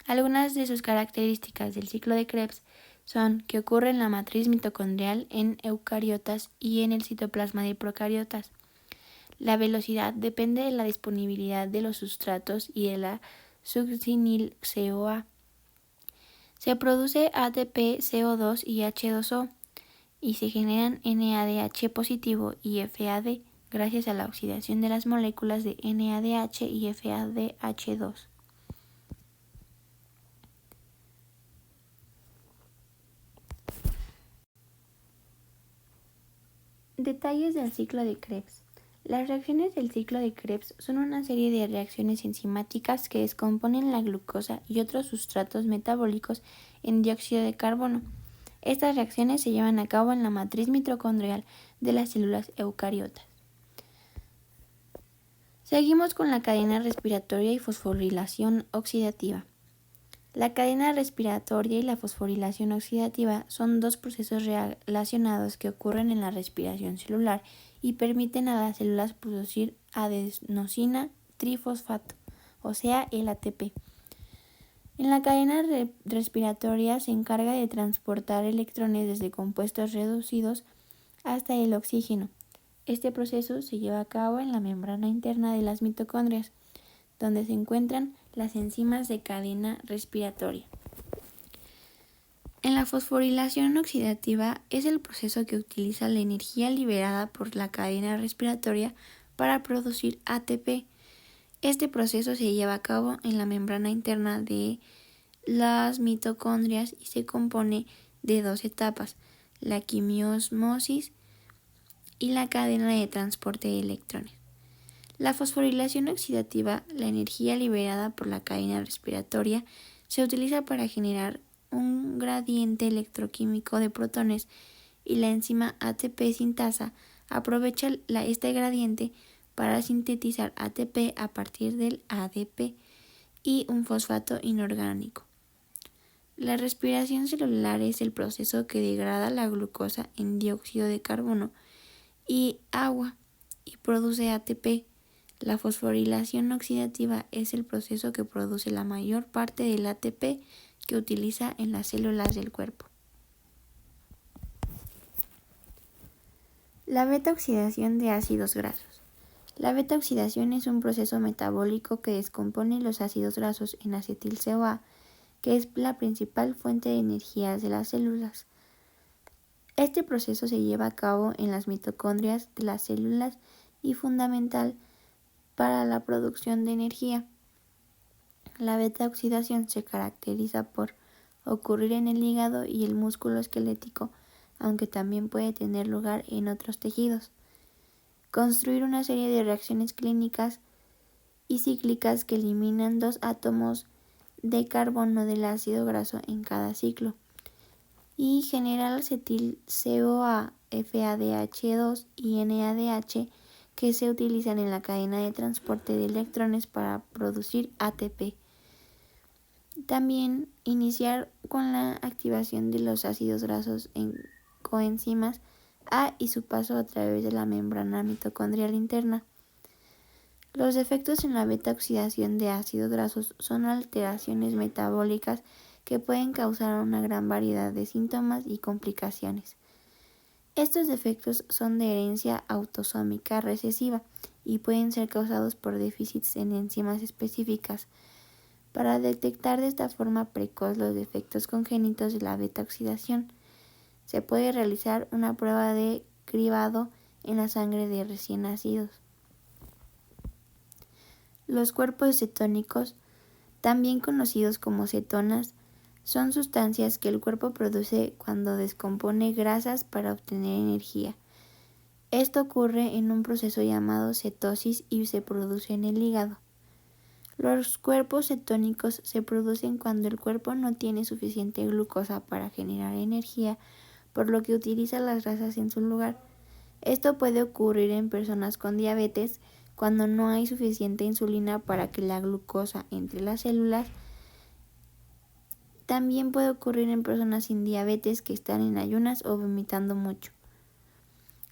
Algunas de sus características del ciclo de Krebs son que ocurre en la matriz mitocondrial en eucariotas y en el citoplasma de procariotas. La velocidad depende de la disponibilidad de los sustratos y de la succinil-CoA. Se produce ATP, CO2 y H2O y se generan NADH positivo y FAD gracias a la oxidación de las moléculas de NADH y FADH2. Detalles del ciclo de Krebs. Las reacciones del ciclo de Krebs son una serie de reacciones enzimáticas que descomponen la glucosa y otros sustratos metabólicos en dióxido de carbono. Estas reacciones se llevan a cabo en la matriz mitocondrial de las células eucariotas. Seguimos con la cadena respiratoria y fosforilación oxidativa. La cadena respiratoria y la fosforilación oxidativa son dos procesos relacionados que ocurren en la respiración celular y permiten a las células producir adenosina trifosfato, o sea, el ATP. En la cadena respiratoria se encarga de transportar electrones desde compuestos reducidos hasta el oxígeno. Este proceso se lleva a cabo en la membrana interna de las mitocondrias, donde se encuentran las enzimas de cadena respiratoria. En la fosforilación oxidativa es el proceso que utiliza la energía liberada por la cadena respiratoria para producir ATP. Este proceso se lleva a cabo en la membrana interna de las mitocondrias y se compone de dos etapas, la quimiosmosis y la cadena de transporte de electrones. La fosforilación oxidativa, la energía liberada por la cadena respiratoria, se utiliza para generar un gradiente electroquímico de protones y la enzima ATP sintasa aprovecha este gradiente para sintetizar ATP a partir del ADP y un fosfato inorgánico. La respiración celular es el proceso que degrada la glucosa en dióxido de carbono y agua y produce ATP. La fosforilación oxidativa es el proceso que produce la mayor parte del ATP que utiliza en las células del cuerpo. La beta-oxidación de ácidos grasos. La beta-oxidación es un proceso metabólico que descompone los ácidos grasos en acetil-CoA, que es la principal fuente de energía de las células. Este proceso se lleva a cabo en las mitocondrias de las células y fundamental para la producción de energía. La beta-oxidación se caracteriza por ocurrir en el hígado y el músculo esquelético, aunque también puede tener lugar en otros tejidos. Construir una serie de reacciones clínicas y cíclicas que eliminan 2 átomos de carbono del ácido graso en cada ciclo y generar acetil-CoA, FADH2 y NADH que se utilizan en la cadena de transporte de electrones para producir ATP. También iniciar con la activación de los ácidos grasos en coenzimas A y su paso a través de la membrana mitocondrial interna. Los efectos en la beta-oxidación de ácidos grasos son alteraciones metabólicas que pueden causar una gran variedad de síntomas y complicaciones. Estos defectos son de herencia autosómica recesiva y pueden ser causados por déficits en enzimas específicas. Para detectar de esta forma precoz los defectos congénitos de la beta-oxidación, se puede realizar una prueba de cribado en la sangre de recién nacidos. Los cuerpos cetónicos, también conocidos como cetonas, son sustancias que el cuerpo produce cuando descompone grasas para obtener energía. Esto ocurre en un proceso llamado cetosis y se produce en el hígado. Los cuerpos cetónicos se producen cuando el cuerpo no tiene suficiente glucosa para generar energía, por lo que utiliza las grasas en su lugar. Esto puede ocurrir en personas con diabetes cuando no hay suficiente insulina para que la glucosa entre las células. También puede ocurrir en personas sin diabetes que están en ayunas o vomitando mucho.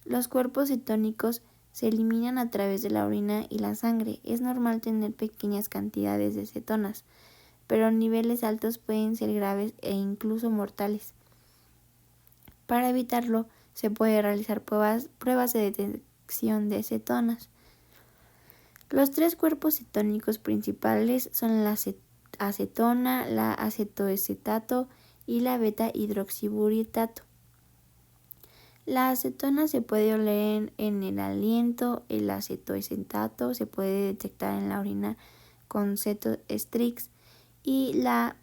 Los cuerpos cetónicos se eliminan a través de la orina y la sangre. Es normal tener pequeñas cantidades de cetonas, pero niveles altos pueden ser graves e incluso mortales. Para evitarlo, se puede realizar pruebas de detección de cetonas. Los 3 cuerpos cetónicos principales son la acetona, la acetoacetato y la beta-hidroxiburitato. La acetona se puede oler en el aliento, el acetoacetato se puede detectar en la orina con cetostrix y la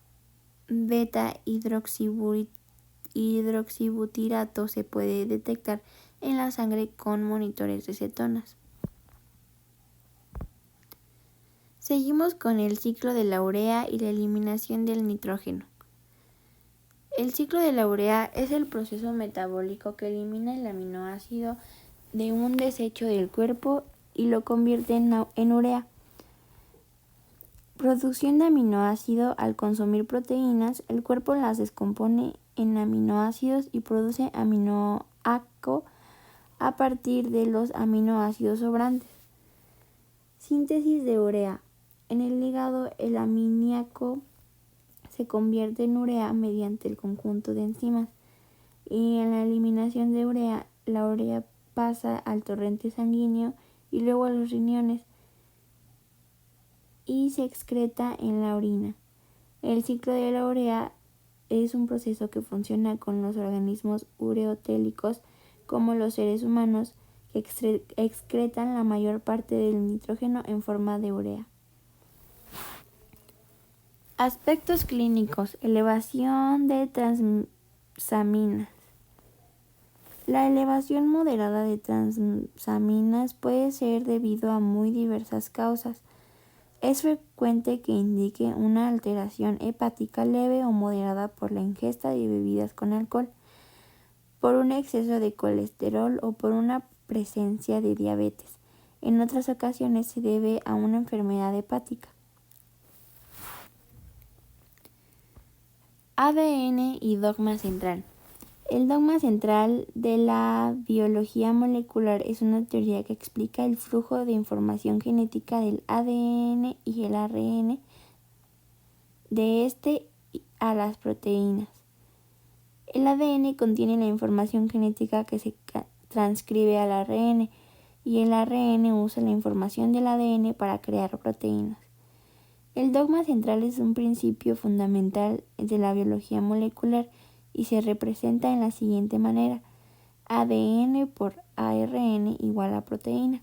beta-hidroxibutirato se puede detectar en la sangre con monitores de cetonas. Seguimos con el ciclo de la urea y la eliminación del nitrógeno. El ciclo de la urea es el proceso metabólico que elimina el aminoácido de un desecho del cuerpo y lo convierte en urea. Producción de aminoácido. Al consumir proteínas, el cuerpo las descompone en aminoácidos y produce aminoácido a partir de los aminoácidos sobrantes. Síntesis de urea. En el hígado, el amoníaco se convierte en urea mediante el conjunto de enzimas, y en la eliminación de urea, la urea pasa al torrente sanguíneo y luego a los riñones y se excreta en la orina. El ciclo de la urea es un proceso que funciona con los organismos ureotélicos como los seres humanos, que excretan la mayor parte del nitrógeno en forma de urea. Aspectos clínicos. Elevación de transaminas. La elevación moderada de transaminas puede ser debido a muy diversas causas. Es frecuente que indique una alteración hepática leve o moderada por la ingesta de bebidas con alcohol, por un exceso de colesterol o por una presencia de diabetes. En otras ocasiones se debe a una enfermedad hepática. ADN y dogma central. El dogma central de la biología molecular es una teoría que explica el flujo de información genética del ADN y el ARN de este a las proteínas. El ADN contiene la información genética que se transcribe al ARN y el ARN usa la información del ADN para crear proteínas. El dogma central es un principio fundamental de la biología molecular y se representa en la siguiente manera: ADN por ARN igual a proteína.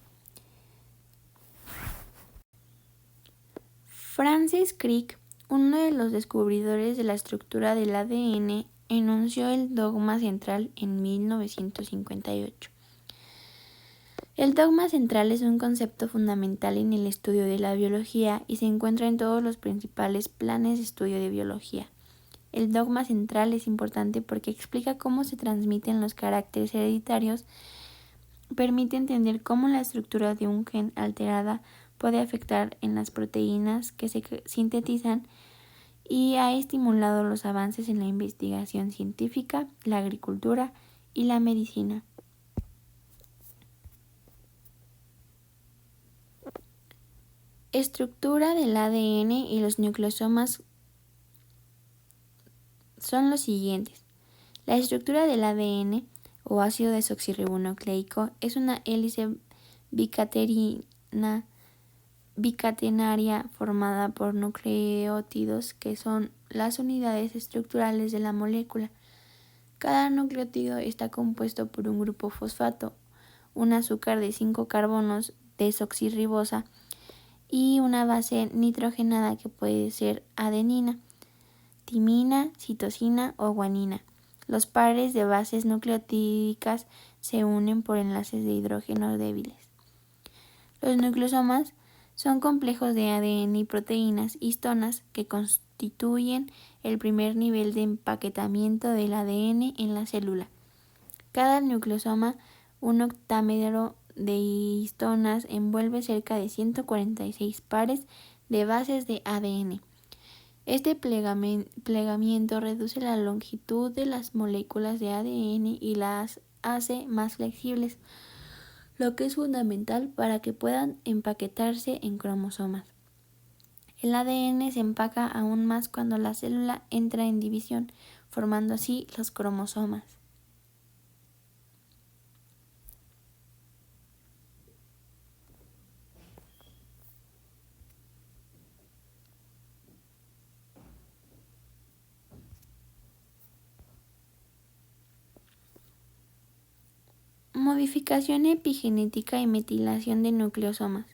Francis Crick, uno de los descubridores de la estructura del ADN, enunció el dogma central en 1958. El dogma central es un concepto fundamental en el estudio de la biología y se encuentra en todos los principales planes de estudio de biología. El dogma central es importante porque explica cómo se transmiten los caracteres hereditarios, permite entender cómo la estructura de un gen alterada puede afectar en las proteínas que se sintetizan y ha estimulado los avances en la investigación científica, la agricultura y la medicina. Estructura del ADN y los nucleosomas son los siguientes. La estructura del ADN o ácido desoxirribonucleico es una hélice bicatenaria formada por nucleótidos que son las unidades estructurales de la molécula. Cada nucleótido está compuesto por un grupo fosfato, un azúcar de 5 carbonos desoxirribosa y una base nitrogenada que puede ser adenina, timina, citosina o guanina. Los pares de bases nucleotídicas se unen por enlaces de hidrógeno débiles. Los nucleosomas Son complejos de ADN y proteínas histonas que constituyen el primer nivel de empaquetamiento del ADN en la célula. Cada nucleosoma, un octámero de histonas, envuelve cerca de 146 pares de bases de ADN. Este plegamiento reduce la longitud de las moléculas de ADN y las hace más flexibles, lo que es fundamental para que puedan empaquetarse en cromosomas. El ADN se empaca aún más cuando la célula entra en división, formando así los cromosomas. Modificación epigenética y metilación de nucleosomas.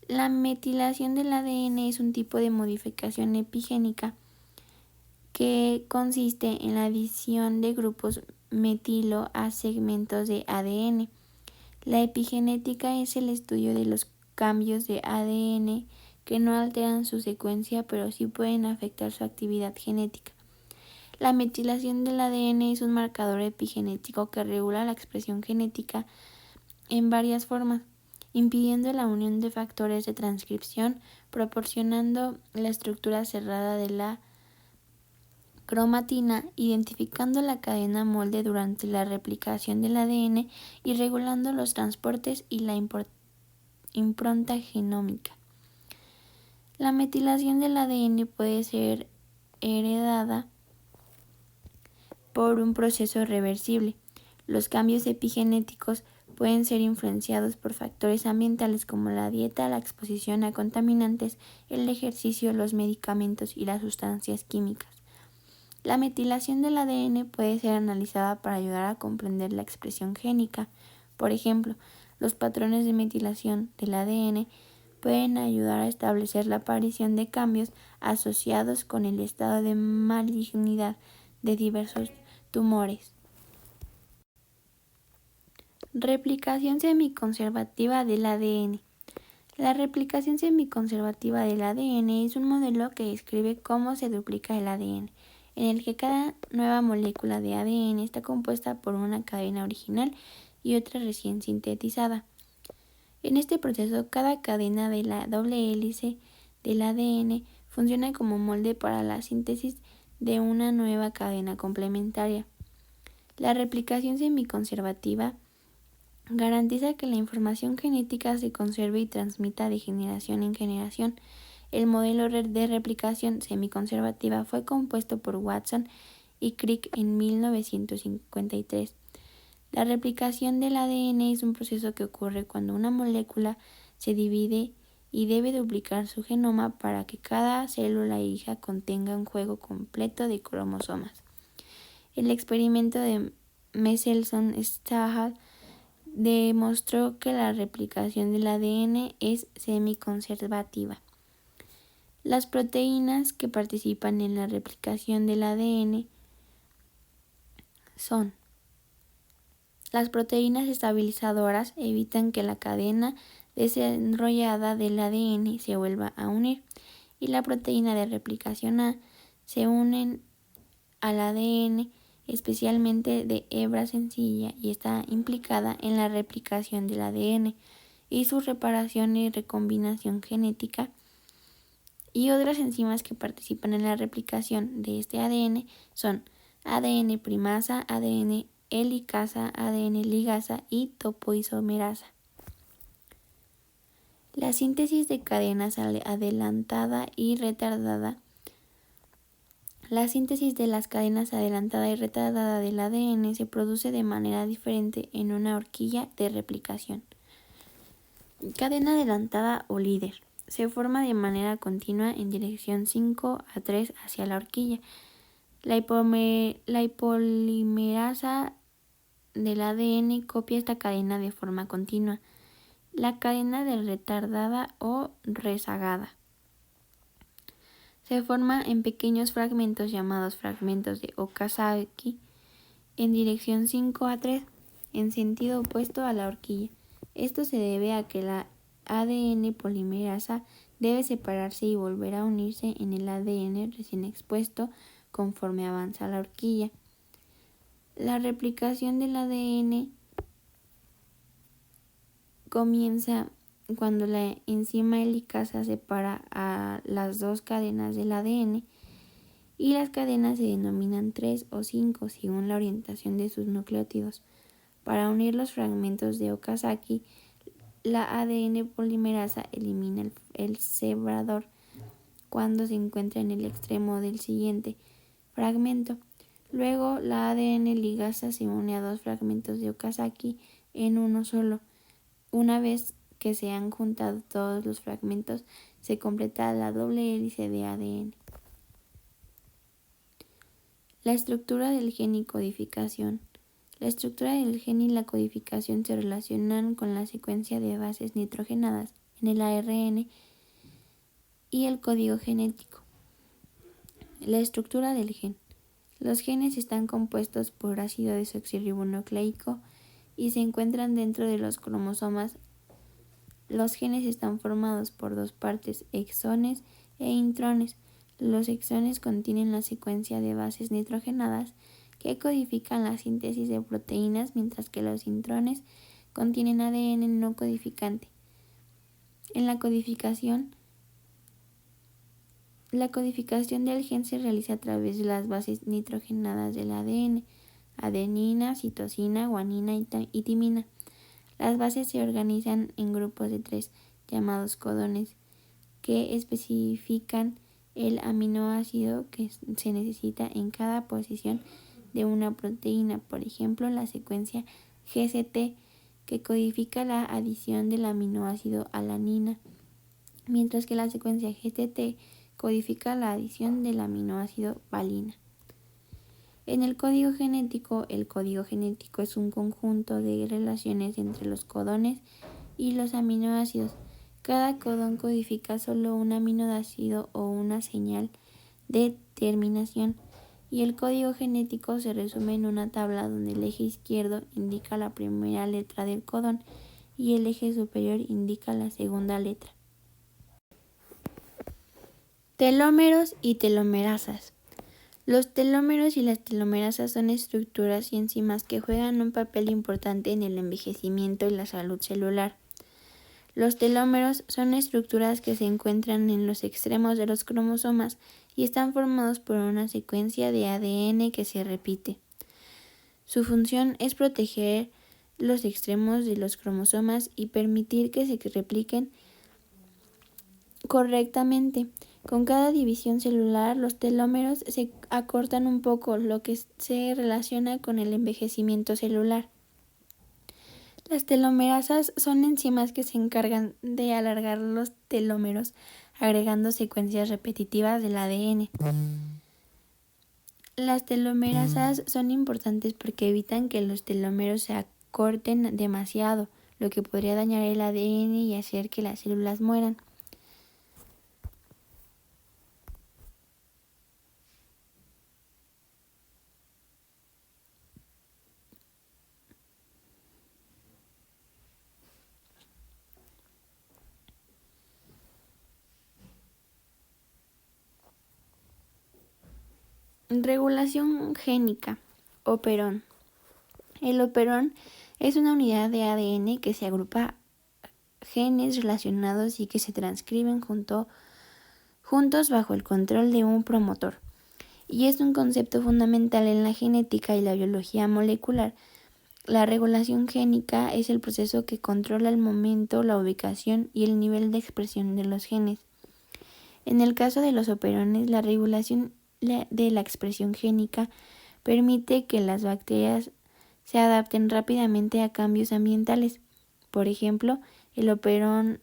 La metilación del ADN es un tipo de modificación epigénica que consiste en la adición de grupos metilo a segmentos de ADN. La epigenética es el estudio de los cambios de ADN que no alteran su secuencia pero sí pueden afectar su actividad genética. La metilación del ADN es un marcador epigenético que regula la expresión genética en varias formas, impidiendo la unión de factores de transcripción, proporcionando la estructura cerrada de la cromatina, identificando la cadena molde durante la replicación del ADN y regulando los transportes y la impronta genómica. La metilación del ADN puede ser heredada por un proceso reversible. Los cambios epigenéticos pueden ser influenciados por factores ambientales como la dieta, la exposición a contaminantes, el ejercicio, los medicamentos y las sustancias químicas. La metilación del ADN puede ser analizada para ayudar a comprender la expresión génica. Por ejemplo, los patrones de metilación del ADN pueden ayudar a establecer la aparición de cambios asociados con el estado de malignidad de diversos tumores. Replicación semiconservativa del ADN. La replicación semiconservativa del ADN es un modelo que describe cómo se duplica el ADN, en el que cada nueva molécula de ADN está compuesta por una cadena original y otra recién sintetizada. En este proceso, cada cadena de la doble hélice del ADN funciona como molde para la síntesis de una nueva cadena complementaria. La replicación semiconservativa garantiza que la información genética se conserve y transmita de generación en generación. El modelo de replicación semiconservativa fue compuesto por Watson y Crick en 1953. La replicación del ADN es un proceso que ocurre cuando una molécula se divide y debe duplicar su genoma para que cada célula hija contenga un juego completo de cromosomas. El experimento de Mendelssohn-Stahl demostró que la replicación del ADN es semiconservativa. Las proteínas que participan en la replicación del ADN son: las proteínas estabilizadoras evitan que la cadena desenrollada del ADN se vuelva a unir, y la proteína de replicación A se unen al ADN especialmente de hebra sencilla y está implicada en la replicación del ADN y su reparación y recombinación genética. Y otras enzimas que participan en la replicación de este ADN son ADN primasa, ADN helicasa, ADN ligasa y topoisomerasa. La síntesis de cadenas adelantada y retardada. La síntesis de las cadenas adelantada y retardada del ADN se produce de manera diferente en una horquilla de replicación. Cadena adelantada o líder. Se forma de manera continua en dirección 5 a 3 hacia la horquilla. La hipolimerasa del ADN copia esta cadena de forma continua. La cadena de retardada o rezagada se forma en pequeños fragmentos llamados fragmentos de Okazaki en dirección 5 a 3 en sentido opuesto a la horquilla. Esto se debe a que la ADN polimerasa debe separarse y volver a unirse en el ADN recién expuesto conforme avanza la horquilla. La replicación del ADN comienza cuando la enzima helicasa separa a las dos cadenas del ADN, y las cadenas se denominan 3 o 5 según la orientación de sus nucleótidos. Para unir los fragmentos de Okazaki, la ADN polimerasa elimina el cebrador cuando se encuentra en el extremo del siguiente fragmento. Luego, la ADN ligasa se une a dos fragmentos de Okazaki en uno solo. Una vez que se han juntado todos los fragmentos, se completa la doble hélice de ADN. La estructura del gen y codificación. La estructura del gen y la codificación se relacionan con la secuencia de bases nitrogenadas en el ARN y el código genético. La estructura del gen. Los genes están compuestos por ácido desoxirribonucleico y se encuentran dentro de los cromosomas. Los genes están formados por dos partes, exones e intrones. Los exones contienen la secuencia de bases nitrogenadas que codifican la síntesis de proteínas, mientras que los intrones contienen ADN no codificante. En la codificación del gen se realiza a través de las bases nitrogenadas del ADN, adenina, citosina, guanina y timina. Las bases se organizan en grupos de 3, llamados codones, que especifican el aminoácido que se necesita en cada posición de una proteína. Por ejemplo, la secuencia GCT, que codifica la adición del aminoácido alanina, mientras que la secuencia GTT codifica la adición del aminoácido valina. En el código genético es un conjunto de relaciones entre los codones y los aminoácidos. Cada codón codifica solo un aminoácido o una señal de terminación, y el código genético se resume en una tabla donde el eje izquierdo indica la primera letra del codón y el eje superior indica la segunda letra. Telómeros y telomerasas. Los telómeros y las telomerasas son estructuras y enzimas que juegan un papel importante en el envejecimiento y la salud celular. Los telómeros son estructuras que se encuentran en los extremos de los cromosomas y están formados por una secuencia de ADN que se repite. Su función es proteger los extremos de los cromosomas y permitir que se repliquen correctamente. Con cada división celular, los telómeros se acortan un poco, lo que se relaciona con el envejecimiento celular. Las telomerasas son enzimas que se encargan de alargar los telómeros, agregando secuencias repetitivas del ADN. Las telomerasas son importantes porque evitan que los telómeros se acorten demasiado, lo que podría dañar el ADN y hacer que las células mueran. Regulación génica. Operón. El operón es una unidad de ADN que se agrupa genes relacionados y que se transcriben juntos bajo el control de un promotor. Y es un concepto fundamental en la genética y la biología molecular. La regulación génica es el proceso que controla el momento, la ubicación y el nivel de expresión de los genes. En el caso de los operones, la regulación de la expresión génica permite que las bacterias se adapten rápidamente a cambios ambientales. Por ejemplo, el operón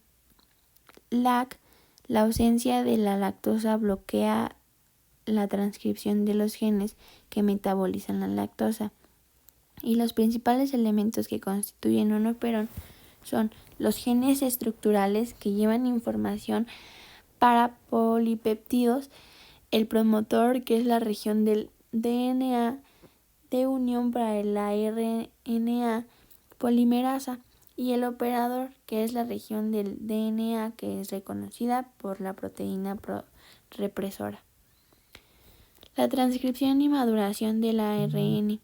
LAC, la ausencia de la lactosa bloquea la transcripción de los genes que metabolizan la lactosa. Y los principales elementos que constituyen un operón son los genes estructurales que llevan información para polipeptidos, el promotor, que es la región del DNA de unión para la RNA polimerasa, y el operador, que es la región del DNA que es reconocida por la proteína represora. La transcripción y maduración del ARN.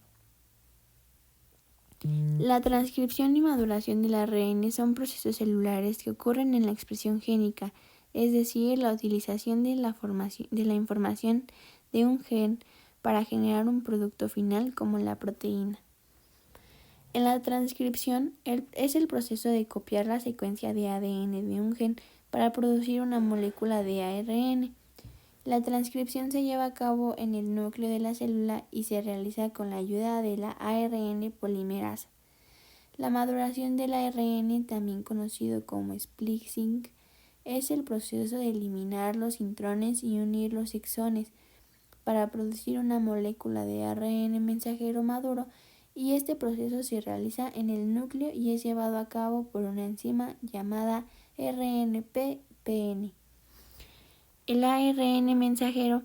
La transcripción y maduración del ARN son procesos celulares que ocurren en la expresión génica, es decir, la utilización de la información de un gen para generar un producto final como la proteína. En la transcripción es el proceso de copiar la secuencia de ADN de un gen para producir una molécula de ARN. La transcripción se lleva a cabo en el núcleo de la célula y se realiza con la ayuda de la ARN polimerasa. La maduración del ARN, también conocido como splicing, es el proceso de eliminar los intrones y unir los exones para producir una molécula de ARN mensajero maduro, y este proceso se realiza en el núcleo y es llevado a cabo por una enzima llamada RNP-PN. El ARN mensajero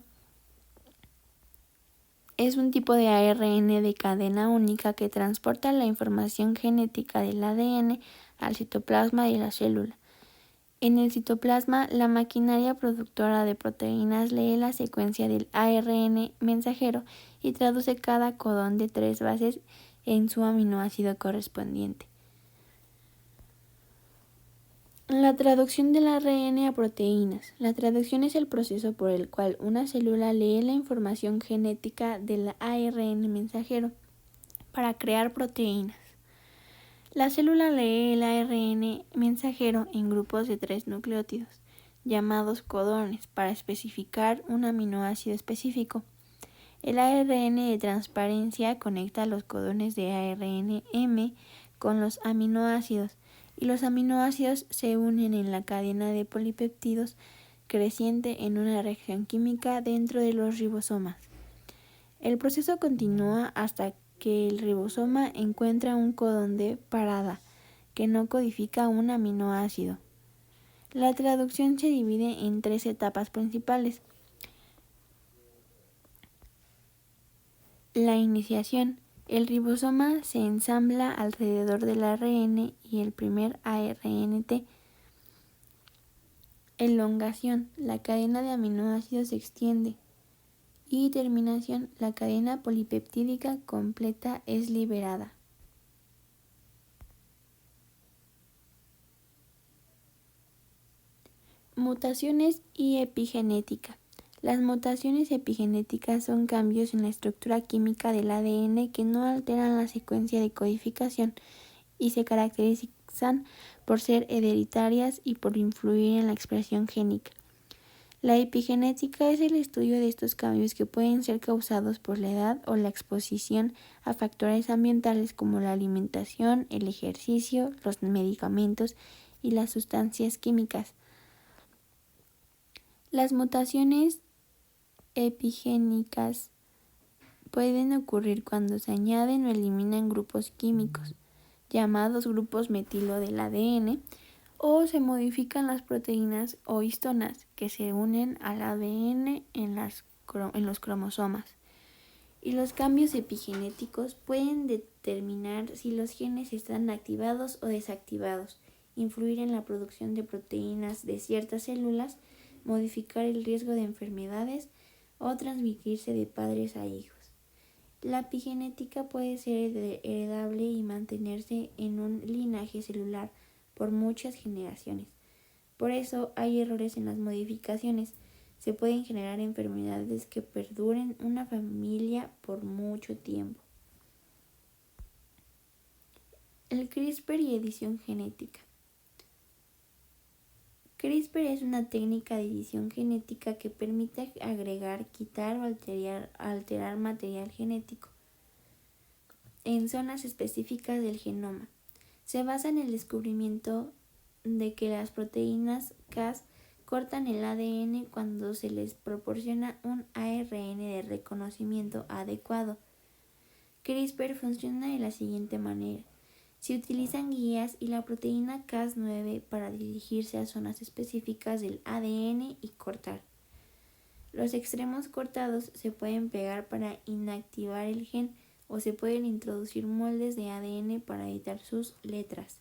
es un tipo de ARN de cadena única que transporta la información genética del ADN al citoplasma de la célula. En el citoplasma, la maquinaria productora de proteínas lee la secuencia del ARN mensajero y traduce cada codón de 3 bases en su aminoácido correspondiente. La traducción del ARN a proteínas. La traducción es el proceso por el cual una célula lee la información genética del ARN mensajero para crear proteínas. La célula lee el ARN mensajero en grupos de 3 nucleótidos, llamados codones, para especificar un aminoácido específico. El ARN de transparencia conecta los codones de ARN M con los aminoácidos, y los aminoácidos se unen en la cadena de polipeptidos creciente en una reacción química dentro de los ribosomas. El proceso continúa hasta que el ribosoma encuentra un codón de parada que no codifica un aminoácido. La traducción se divide en 3 etapas principales. La iniciación. El ribosoma se ensambla alrededor del ARN y el primer ARNT. Elongación. La cadena de aminoácidos se extiende. Y terminación. La cadena polipeptídica completa es liberada. Mutaciones y epigenética. Las mutaciones epigenéticas son cambios en la estructura química del ADN que no alteran la secuencia de codificación y se caracterizan por ser hereditarias y por influir en la expresión génica. La epigenética es el estudio de estos cambios que pueden ser causados por la edad o la exposición a factores ambientales como la alimentación, el ejercicio, los medicamentos y las sustancias químicas. Las mutaciones epigénicas pueden ocurrir cuando se añaden o eliminan grupos químicos, llamados grupos metilo del ADN, o se modifican las proteínas o histonas que se unen al ADN en los cromosomas. Y los cambios epigenéticos pueden determinar si los genes están activados o desactivados, influir en la producción de proteínas de ciertas células, modificar el riesgo de enfermedades o transmitirse de padres a hijos. La epigenética puede ser heredable y mantenerse en un linaje celular por muchas generaciones. Por eso hay errores en las modificaciones. Se pueden generar enfermedades que perduren una familia por mucho tiempo. El CRISPR y edición genética. CRISPR es una técnica de edición genética que permite agregar, quitar o alterar material genético en zonas específicas del genoma. Se basa en el descubrimiento de que las proteínas Cas cortan el ADN cuando se les proporciona un ARN de reconocimiento adecuado. CRISPR funciona de la siguiente manera. Se utilizan guías y la proteína Cas9 para dirigirse a zonas específicas del ADN y cortar. Los extremos cortados se pueden pegar para inactivar el gen o se pueden introducir moldes de ADN para editar sus letras.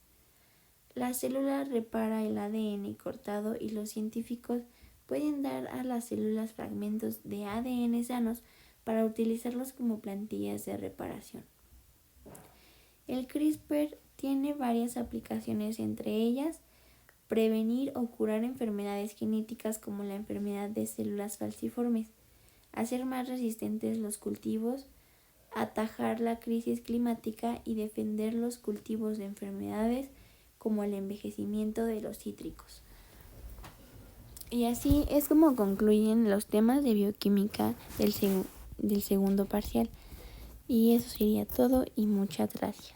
La célula repara el ADN cortado y los científicos pueden dar a las células fragmentos de ADN sanos para utilizarlos como plantillas de reparación. El CRISPR tiene varias aplicaciones, entre ellas prevenir o curar enfermedades genéticas como la enfermedad de células falciformes, hacer más resistentes los cultivos, atajar la crisis climática y defender los cultivos de enfermedades como el envejecimiento de los cítricos. Y así es como concluyen los temas de bioquímica del segundo parcial. Y eso sería todo y muchas gracias.